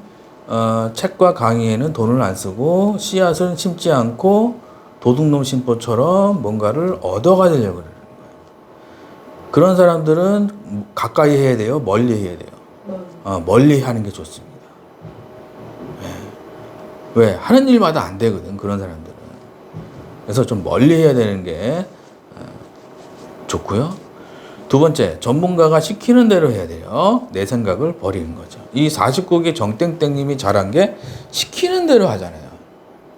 책과 강의에는 돈을 안 쓰고 씨앗은 심지 않고 도둑놈 심보처럼 뭔가를 얻어가려고 그래요. 그런 사람들은 가까이 해야 돼요? 멀리 해야 돼요? 멀리 하는 게 좋습니다. 왜? 하는 일마다 안 되거든, 그런 사람들은. 그래서 좀 멀리 해야 되는 게 좋고요. 두 번째, 전문가가 시키는 대로 해야 돼요. 내 생각을 버리는 거죠. 이 49기 정땡땡님이 잘한 게 시키는 대로 하잖아요.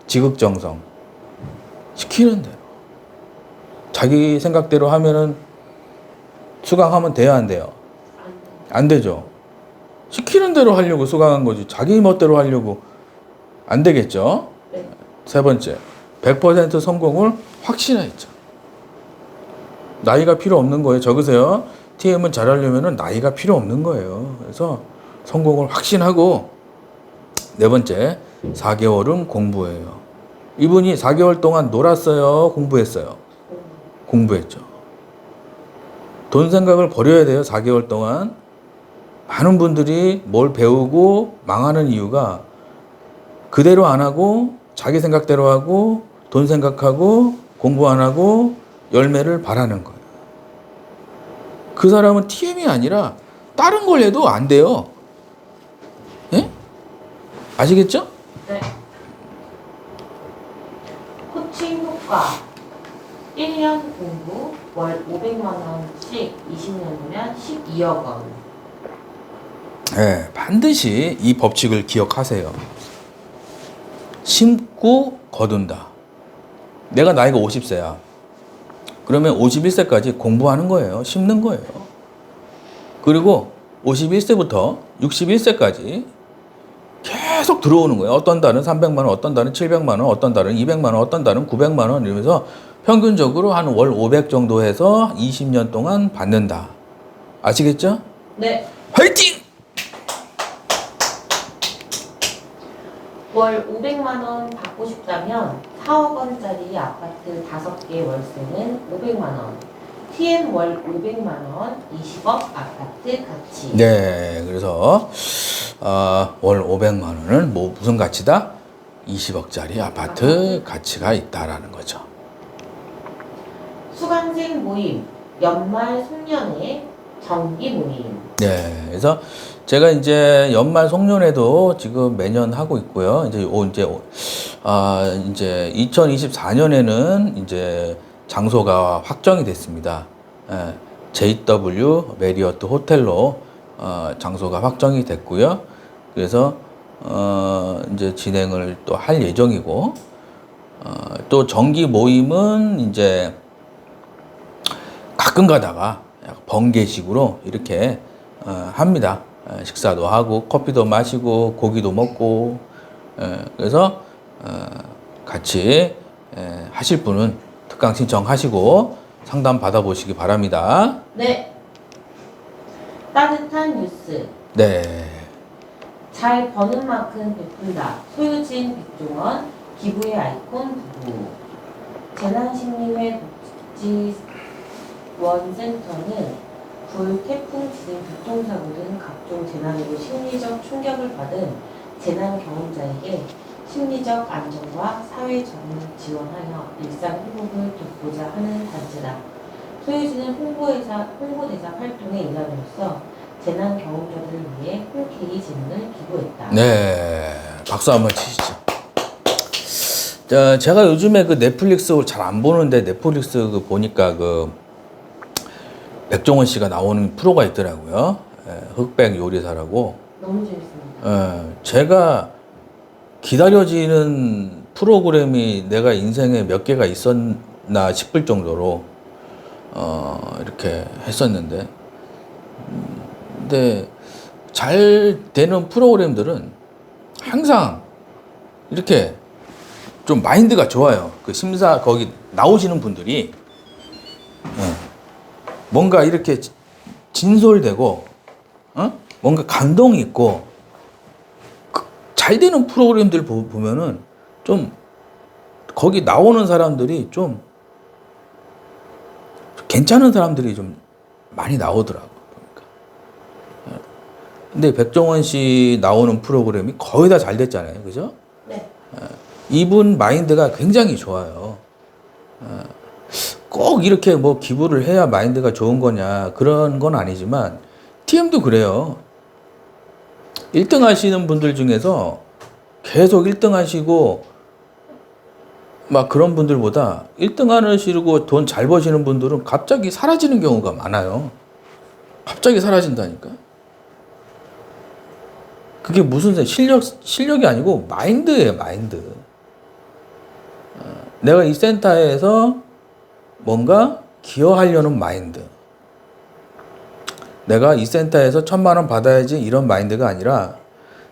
지극정성. 시키는 대로. 자기 생각대로 하면은 수강하면 돼요, 안 돼요? 안 되죠. 시키는 대로 하려고 수강한 거지. 자기 멋대로 하려고 안 되겠죠? 네. 세 번째, 100% 성공을 확신했죠. 나이가 필요 없는 거예요. 적으세요. TM은 잘하려면 나이가 필요 없는 거예요. 그래서 성공을 확신하고, 네 번째, 4개월은 공부예요. 이분이 4개월 동안 놀았어요? 공부했어요? 공부했죠. 돈 생각을 버려야 돼요. 4개월 동안. 많은 분들이 뭘 배우고 망하는 이유가 그대로 안 하고 자기 생각대로 하고 돈 생각하고 공부 안 하고 열매를 바라는 거예요. 그 사람은 TM이 아니라 다른 걸 해도 안 돼요. 예? 아시겠죠? 네. 코칭 효과. 1년 공부, 월 500만 원씩 20년이면 12억 원. 네, 반드시 이 법칙을 기억하세요. 심고 거둔다. 내가 나이가 50세야. 그러면 51세까지 공부하는 거예요. 심는 거예요. 그리고 51세부터 61세까지 계속 들어오는 거예요. 어떤 달은 300만 원, 어떤 달은 700만 원, 어떤 달은 200만 원, 어떤 달은 900만 원 이러면서 평균적으로 한 월 500 정도 해서 20년 동안 받는다. 아시겠죠? 네. 화이팅! 월 500만 원 받고 싶다면 4억 원짜리 아파트 5개 월세는 500만 원. TM 월 500만 원, 20억 아파트 가치. 네, 그래서 월 500만 원은 무슨 가치다? 20억짜리 아파트 가치가 있다라는 거죠. 수강생 모임, 연말 송년회, 정기 모임. 네, 그래서 제가 이제 연말 송년회도 지금 매년 하고 있고요. 이제 2024년에는 이제 장소가 확정이 됐습니다. JW 메리어트 호텔로 장소가 확정이 됐고요. 그래서 이제 진행을 또 할 예정이고, 또 정기 모임은 이제 가끔 가다가 번개식으로 이렇게 합니다. 식사도 하고 커피도 마시고 고기도 먹고 그래서 같이 하실 분은 특강 신청하시고 상담 받아보시기 바랍니다. 네. 따뜻한 뉴스. 네. 잘 버는 만큼 베푼다. 소유진, 백종원, 기부의 아이콘 부부. 재난심리회 복지원센터는 불, 태풍, 지진, 교통사고 등 각종 재난으로 심리적 충격을 받은 재난 경험자에게 심리적 안정과 사회적응을 지원하여 일상 회복을 돕고자 하는 단체다. 소유진은 홍보대사 활동의 일환으로서 재난 경험자들을 위해 흔쾌히 재능을 기부했다. 네. 박수 한번 치시죠. 제가 요즘에 그 넷플릭스 잘 안 보는데 넷플릭스 그 보니까 그 백종원 씨가 나오는 프로가 있더라고요. 흑백 요리사라고. 너무 재밌습니다. 제가 기다려지는 프로그램이 내가 인생에 몇 개가 있었나 싶을 정도로 이렇게 했었는데 근데 잘 되는 프로그램들은 항상 이렇게 좀 마인드가 좋아요. 그 심사 거기 나오시는 분들이 뭔가 이렇게 진솔되고 뭔가 감동이 있고 잘 되는 프로그램들 보면은 좀 거기 나오는 사람들이 좀 괜찮은 사람들이 좀 많이 나오더라고. 그러니까. 근데 백종원 씨 나오는 프로그램이 거의 다 잘 됐잖아요. 그죠? 네. 이분 마인드가 굉장히 좋아요. 꼭 이렇게 뭐 기부를 해야 마인드가 좋은 거냐 그런 건 아니지만 TM도 그래요. 1등 하시는 분들 중에서 계속 1등 하시고 막 그런 분들보다 1등 하시고 돈 잘 버시는 분들은 갑자기 사라지는 경우가 많아요. 갑자기 사라진다니까. 그게 무슨 실력이 아니고 마인드예요, 마인드. 내가 이 센터에서 뭔가 기여하려는 마인드. 내가 이 센터에서 1,000만 원 받아야지 이런 마인드가 아니라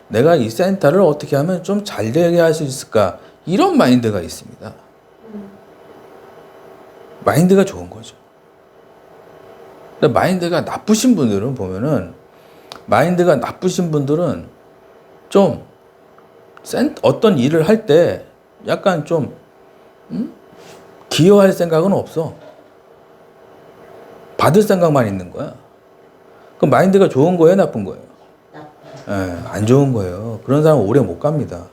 내가 이 센터를 어떻게 하면 좀 잘 되게 할 수 있을까 이런 마인드가 있습니다. 마인드가 좋은 거죠. 근데 마인드가 나쁘신 분들은 보면은 마인드가 나쁘신 분들은 좀 어떤 일을 할 때 약간 좀 기여할 생각은 없어. 받을 생각만 있는 거야. 그 마인드가 좋은 거예요, 나쁜 거예요? 안 좋은 거예요. 그런 사람은 오래 못 갑니다.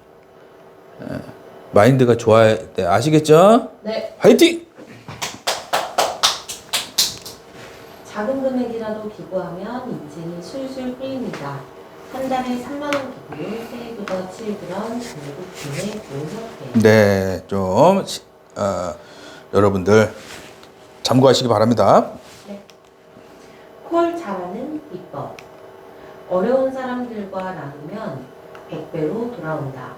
마인드가 좋아야 돼. 아시겠죠? 네. 화이팅! 작은 금액이라도 기부하면 인생이 술술 풀립니다. 한 달에 3만 원 기부로 세이브 더 칠드런 전국팀의 조석회. 네, 좀 여러분들 참고하시기 바랍니다. 네. 콜 잘하는 비법. 어려운 사람들과 나누면 100배로 돌아온다.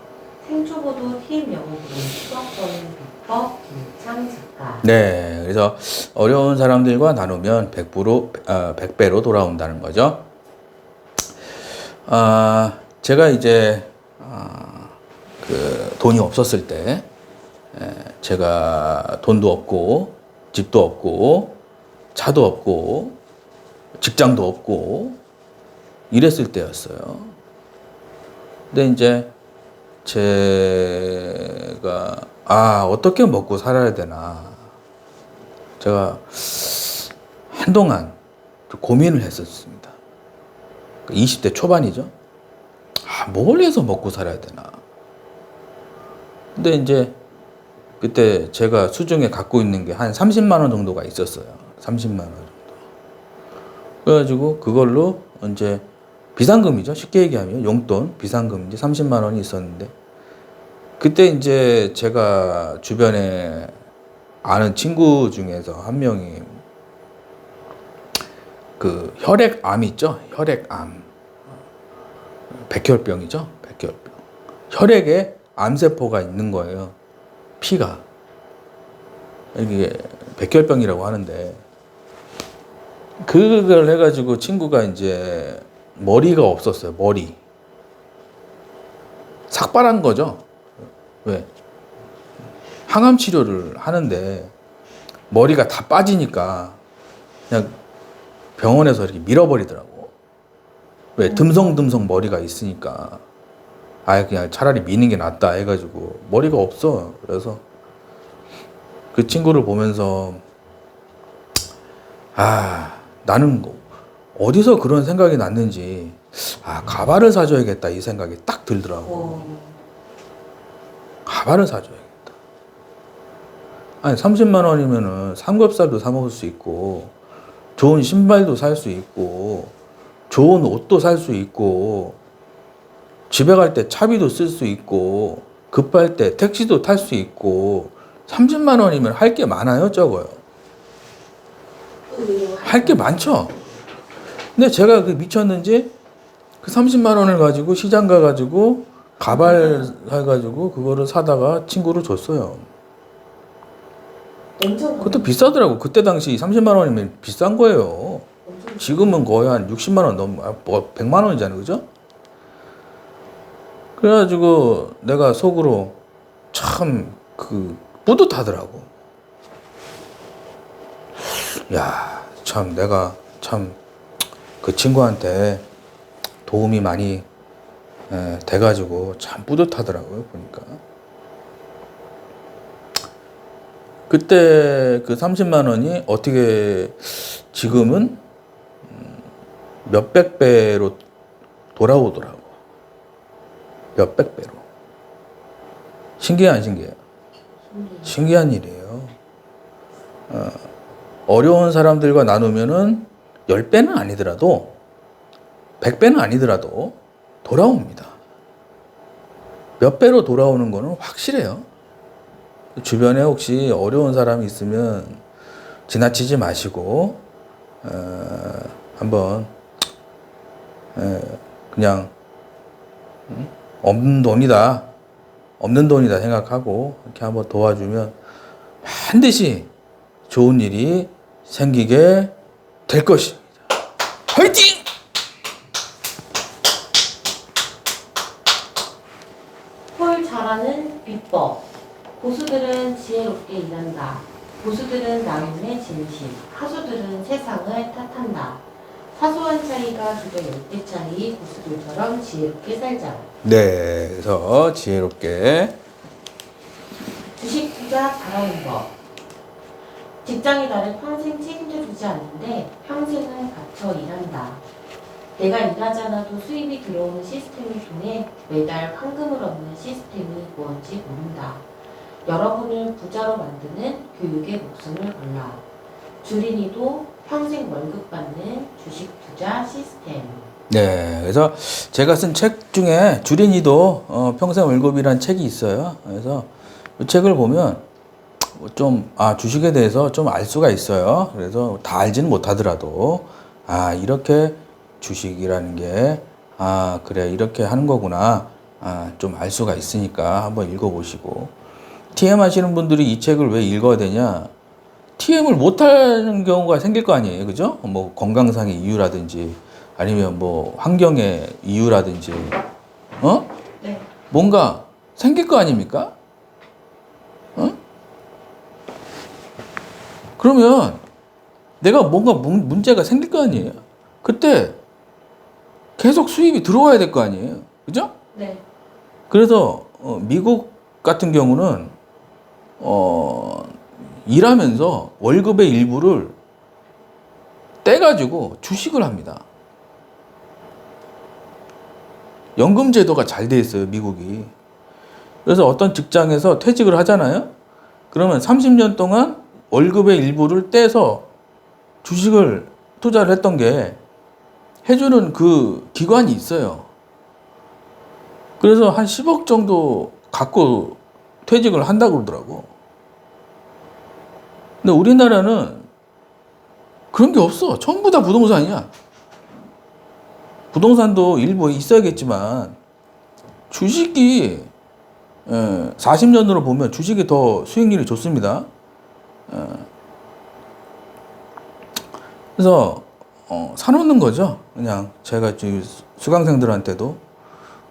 생초보도 TM 영어 부분 10억 버는 비법 김창 작가. 네, 그래서 어려운 사람들과 나누면 100배로 돌아온다는 거죠. 제가 이제 그 돈이 없었을 때, 제가 돈도 없고 집도 없고 차도 없고 직장도 없고 이랬을 때였어요. 근데 이제 제가 어떻게 먹고 살아야 되나 제가 한동안 고민을 했었습니다. 20대 초반이죠. 뭘 해서 먹고 살아야 되나. 근데 이제 그때 제가 수중에 갖고 있는 게 한 30만 원 정도가 있었어요. 30만 원 정도. 그래가지고 그걸로 이제 비상금이죠. 쉽게 얘기하면 용돈, 비상금 이제 30만 원이 있었는데 그때 이제 제가 주변에 아는 친구 중에서 한 명이 그 혈액암 있죠? 혈액암. 백혈병이죠? 백혈병. 혈액에 암세포가 있는 거예요. 피가. 이게 백혈병이라고 하는데 그걸 해가지고 친구가 이제 머리가 없었어요. 머리. 삭발한 거죠. 왜? 항암 치료를 하는데 머리가 다 빠지니까 그냥 병원에서 이렇게 밀어버리더라고. 왜? 듬성듬성 머리가 있으니까. 아예 그냥 차라리 미는 게 낫다 해가지고 머리가 없어. 그래서 그 친구를 보면서 나는 어디서 그런 생각이 났는지 가발을 사줘야겠다 이 생각이 딱 들더라고. 가발을 사줘야겠다. 아니 30만 원이면은 삼겹살도 사 먹을 수 있고 좋은 신발도 살 수 있고 좋은 옷도 살 수 있고 집에 갈 때 차비도 쓸 수 있고 급할 때 택시도 탈 수 있고 30만 원이면 할 게 많아요, 적어요? 할 게 많죠. 근데 제가 그 미쳤는지 그 30만 원을 가지고 시장 가가지고 가발 해가지고 그거를 사다가 친구를 줬어요. 그것도 비싸더라고. 그때 당시 30만 원이면 비싼 거예요. 지금은 거의 한 60만 원 넘, 100만 원이잖아요, 그죠? 그래가지고 내가 속으로 참 뿌듯하더라고. 야, 참 내가 참 그 친구한테 도움이 많이 돼가지고 참 뿌듯하더라고요, 보니까. 그때 그 30만 원이 어떻게 지금은 몇백 배로 돌아오더라고. 몇백 배로. 신기해, 안 신기해요? 신기한 일이에요. 어려운 사람들과 나누면은 10배는 아니더라도 100배는 아니더라도 돌아옵니다. 몇 배로 돌아오는 거는 확실해요. 주변에 혹시 어려운 사람이 있으면 지나치지 마시고 한번 그냥 없는 돈이다 생각하고 이렇게 한번 도와주면 반드시 좋은 일이 생기게 될 것입니다. 화이팅! 홀 잘하는 비법. 고수들은 지혜롭게 일한다. 고수들은 나눔의 진심. 하수들은 세상을 탓한다. 사소한 차이가 두배 10개짜리 고수들처럼 지혜롭게 살자. 네, 그래서 지혜롭게. 주식 투자 잘하는 법. 직장이 나를 평생 책임져 주지 않는데 평생을 바쳐 일한다. 내가 일하지 않아도 수입이 들어오는 시스템을 통해 매달 황금을 얻는 시스템이 뭔지 모른다. 여러분을 부자로 만드는 교육의 목숨을 걸라. 주린이도 평생 월급 받는 주식 투자 시스템. 네, 그래서 제가 쓴 책 중에 주린이도 평생 월급이란 책이 있어요. 그래서 이 책을 보면 좀 주식에 대해서 좀 알 수가 있어요. 그래서 다 알지는 못하더라도 이렇게 주식이라는 게 그래 이렇게 하는 거구나 좀 알 수가 있으니까 한번 읽어보시고. TM 하시는 분들이 이 책을 왜 읽어야 되냐? TM을 못하는 경우가 생길 거 아니에요, 그죠? 뭐 건강상의 이유라든지 아니면 뭐 환경의 이유라든지 네. 뭔가 생길 거 아닙니까? 그러면 내가 뭔가 문제가 생길 거 아니에요? 그때 계속 수입이 들어와야 될 거 아니에요? 그죠? 네. 그래서 미국 같은 경우는 일하면서 월급의 일부를 떼가지고 주식을 합니다. 연금 제도가 잘 돼 있어요, 미국이. 그래서 어떤 직장에서 퇴직을 하잖아요? 그러면 30년 동안 월급의 일부를 떼서 주식을 투자를 했던 게 해주는 그 기관이 있어요. 그래서 한 10억 정도 갖고 퇴직을 한다고 그러더라고. 근데 우리나라는 그런 게 없어. 전부 다 부동산이야. 부동산도 일부 있어야겠지만 주식이 40년으로 보면 주식이 더 수익률이 좋습니다. 그래서 사놓는 거죠. 그냥 제가 지금 수강생들한테도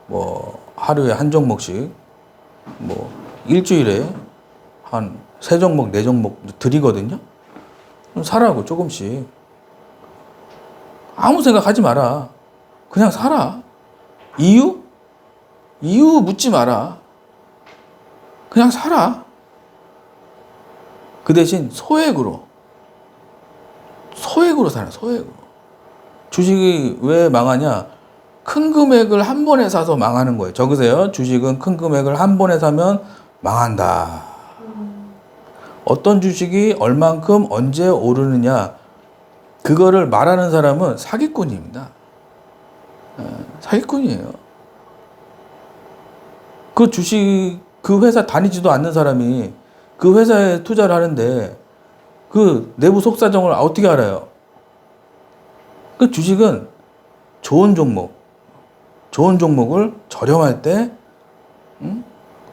뭐 하루에 한 종목씩 뭐 일주일에 한 세 종목, 네 종목 드리거든요. 그럼 사라고 조금씩. 아무 생각하지 마라. 그냥 사라. 이유? 이유 묻지 마라. 그냥 사라. 그 대신 소액으로 사라. 소액으로. 주식이 왜 망하냐? 큰 금액을 한 번에 사서 망하는 거예요. 적으세요. 주식은 큰 금액을 한 번에 사면 망한다. 어떤 주식이 얼만큼 언제 오르느냐, 그거를 말하는 사람은 사기꾼입니다. 사기꾼이에요. 그 주식, 그 회사 다니지도 않는 사람이 그 회사에 투자를 하는데 그 내부 속사정을 어떻게 알아요? 그 주식은 좋은 종목을 저렴할 때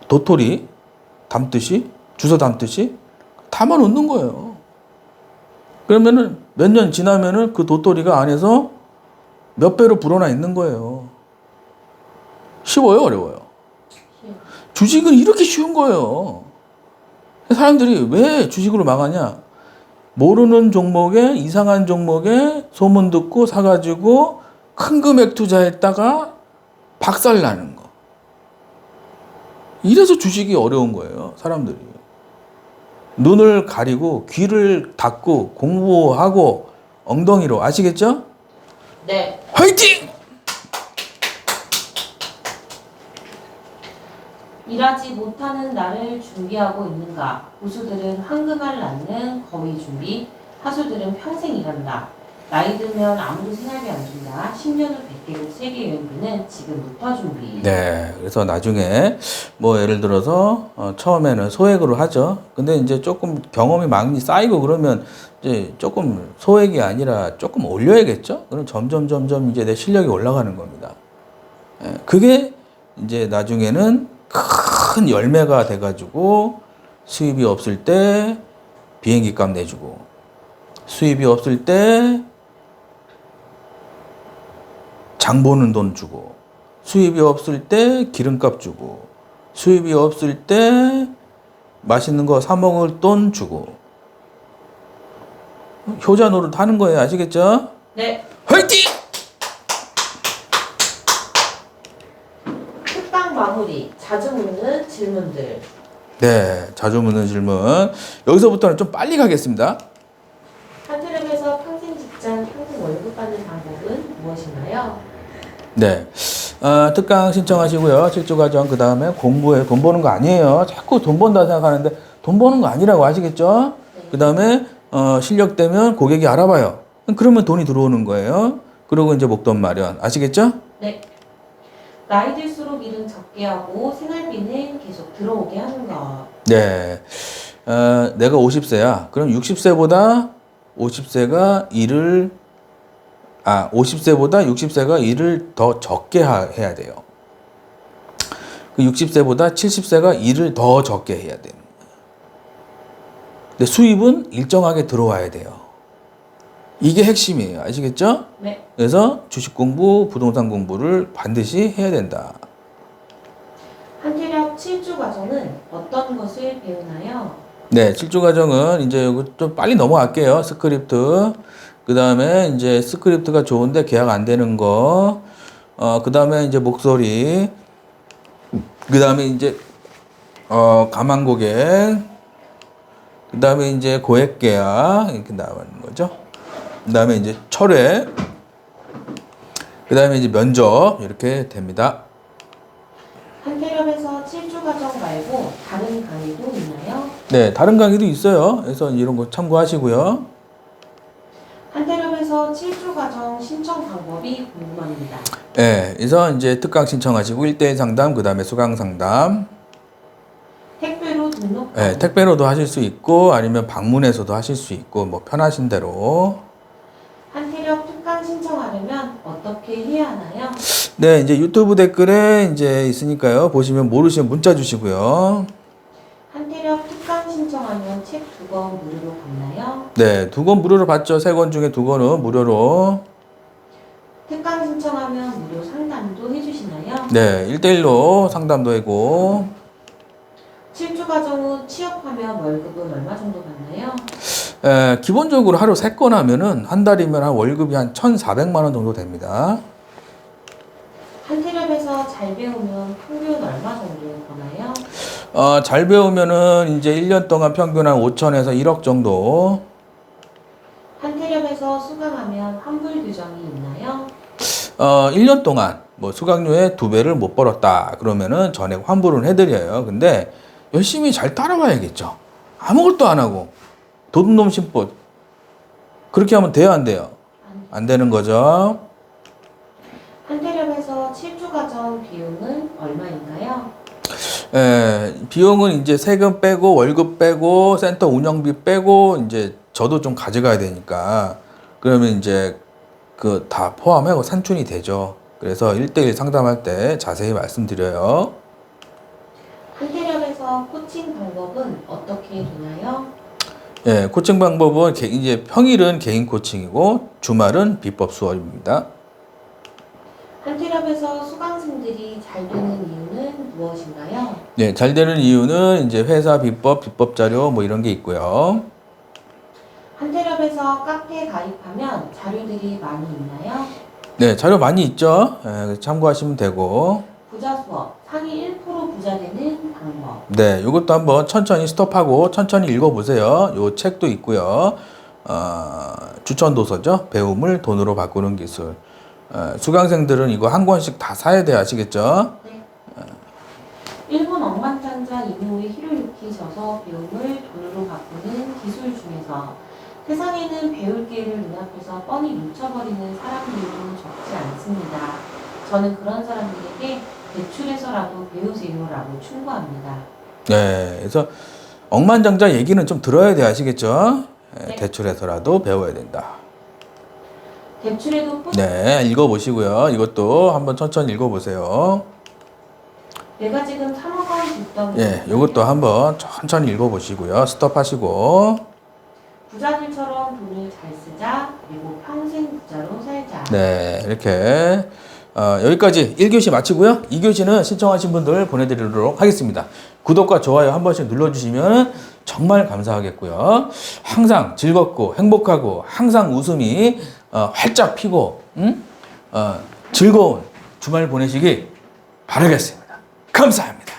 도토리 담듯이, 주워 담듯이 담아 놓는 거예요. 그러면은 몇 년 지나면은 그 도토리가 안에서 몇 배로 불어나 있는 거예요. 쉬워요, 어려워요? 주식은 이렇게 쉬운 거예요. 사람들이 왜 주식으로 망하냐? 모르는 종목에, 이상한 종목에 소문 듣고 사가지고 큰 금액 투자했다가 박살 나는 거. 이래서 주식이 어려운 거예요, 사람들이. 눈을 가리고 귀를 닫고 공부하고 엉덩이로, 아시겠죠? 네. 화이팅! 일하지 못하는 나를 준비하고 있는가? 고수들은 황금알 낳는 거위 준비, 하수들은 평생 일한다. 나이 들면 아무도 생활비 안 준다. 10년 후 100개국 세계 여행비는 지금부터 준비. 네, 그래서 나중에 뭐 예를 들어서 처음에는 소액으로 하죠. 근데 이제 조금 경험이 많이 쌓이고 그러면 이제 조금 소액이 아니라 조금 올려야겠죠. 그럼 점점 이제 내 실력이 올라가는 겁니다. 예, 그게 이제 나중에는 큰 열매가 돼가지고 수입이 없을 때 비행기 값 내주고, 수입이 없을 때 장 보는 돈 주고, 수입이 없을 때 기름값 주고, 수입이 없을 때 맛있는 거 사 먹을 돈 주고, 효자 노릇 하는 거예요. 아시겠죠? 네. 화이팅! 특강 마무리. 자주 묻는 질문들. 네, 자주 묻는 질문. 여기서부터는 좀 빨리 가겠습니다. 한트랩에서 평생 직장, 평생 월급 받는 방법은 무엇인가요? 네. 특강 신청하시고요. 실주과정, 그 다음에 공부에 돈 버는 거 아니에요. 자꾸 돈 번다 생각하는데 돈 버는 거 아니라고 아시겠죠? 네. 그 다음에 실력되면 고객이 알아봐요. 그러면 돈이 들어오는 거예요. 그리고 이제 목돈 마련. 아시겠죠? 네. 나이 들수록 일은 적게 하고 생활비는 계속 들어오게 하는 것. 네. 내가 50세야. 그럼 60세보다 50세보다 60세가 일을 더 적게 해야 돼요. 그 60세보다 70세가 일을 더 적게 해야 돼요. 근데 수입은 일정하게 들어와야 돼요. 이게 핵심이에요. 아시겠죠? 네. 그래서 주식 공부, 부동산 공부를 반드시 해야 된다. 한태력 7주 과정은 어떤 것을 배우나요? 네, 7주 과정은 이제 이거 좀 빨리 넘어갈게요. 스크립트. 그 다음에 이제 스크립트가 좋은데 계약 안 되는 거. 그 다음에 이제 목소리. 그 다음에 이제, 가만 고객. 그 다음에 이제 고액 계약. 이렇게 나오는 거죠. 그 다음에 이제 철회. 그 다음에 이제 면접. 이렇게 됩니다. 한태력에서 7주 과정 말고 다른 강의도 있나요? 네, 다른 강의도 있어요. 그래서 이런 거 참고하시고요. 한태력에서 7주 과정 신청 방법이 궁금합니다. 네, 그래서 이제 특강 신청하시고 1대1 상담, 그 다음에 수강 상담. 택배로 등록. 네, 택배로도 하실 수 있고 아니면 방문해서도 하실 수 있고 뭐 편하신 대로. 한태력 특강 신청하려면 어떻게 해야 하나요? 네, 이제 유튜브 댓글에 이제 있으니까요. 보시면 모르시면 문자 주시고요. 한태력 특강 신청하면 책 2권 무료로 받나요? 네, 2권 무료로 받죠. 3권 중에 2권은 무료로. 특강 신청하면 무료 상담도 해주시나요? 네, 1대1로 상담도 하고. 7주 과정 후 취업하면 월급은 얼마 정도 받나요? 기본적으로 하루 3건 하면은 한 달이면 한 월급이 한 1,400만 원 정도 됩니다. 한태렵에서 잘 배우면 평균 얼마 정도 버나요? 잘 배우면은 이제 1년 동안 평균 한 5천에서 1억 정도. 한태렵에서 수강하면 환불 규정이 있나요? 1년 동안 뭐 수강료의 2배를 못 벌었다. 그러면은 전액 환불은 해드려요. 근데 열심히 잘 따라와야겠죠. 아무것도 안 하고 도둑놈 심보 그렇게 하면 돼요, 안 돼요? 안 되는 거죠. 한태렵에서 7주 과정 비용은 얼마인가요? 비용은 이제 세금 빼고 월급 빼고 센터 운영비 빼고 이제 저도 좀 가져가야 되니까 그러면 이제 그 다 포함하고 산출이 되죠. 그래서 1대1 상담할 때 자세히 말씀드려요. 한태렵에서 코칭 방법은 어떻게 되나요? 예, 코칭 방법은 이제 평일은 개인 코칭이고 주말은 비법 수업입니다. 한태렵에서 수강생들이 잘 되는 이유는 무엇인가요? 네, 잘 되는 이유는 이제 회사 비법, 비법 자료 뭐 이런 게 있고요. 한태렵에서 카페 가입하면 자료들이 많이 있나요? 네, 자료 많이 있죠. 참고하시면 되고. 부자 수업, 상위 1% 부자 되는 방법. 네, 이것도 한번 천천히 스톱하고 천천히 읽어보세요. 요 책도 있고요. 추천 도서죠. 배움을 돈으로 바꾸는 기술. 수강생들은 이거 한 권씩 다 사야 돼 아시겠죠? 네. 일본 억만장자 이노우의 히로유키 저서 배움을 돈으로 바꾸는 기술 중에서 세상에는 배울 기회를 눈앞에서 뻔히 놓쳐버리는 사람들도 적지 않습니다. 저는 그런 사람들에게 대출해서라도 배우세요라고 충고합니다. 네, 그래서 억만장자 얘기는 좀 들어야 돼 아시겠죠? 네. 대출해서라도 배워야 된다. 대출에도 네, 읽어보시고요. 이것도 한번 천천히 읽어보세요. 내가 지금 3억 원 빚더미. 예, 이것도 한번 천천히 읽어보시고요. 스톱하시고. 부자들처럼 돈을 잘 쓰자. 그리고 평생 부자로 살자. 네, 이렇게 여기까지 1교시 마치고요. 2교시는 신청하신 분들 보내드리도록 하겠습니다. 구독과 좋아요 한 번씩 눌러주시면 정말 감사하겠고요. 항상 즐겁고 행복하고 항상 웃음이 활짝 피고 즐거운 주말 보내시기 바라겠습니다. 감사합니다.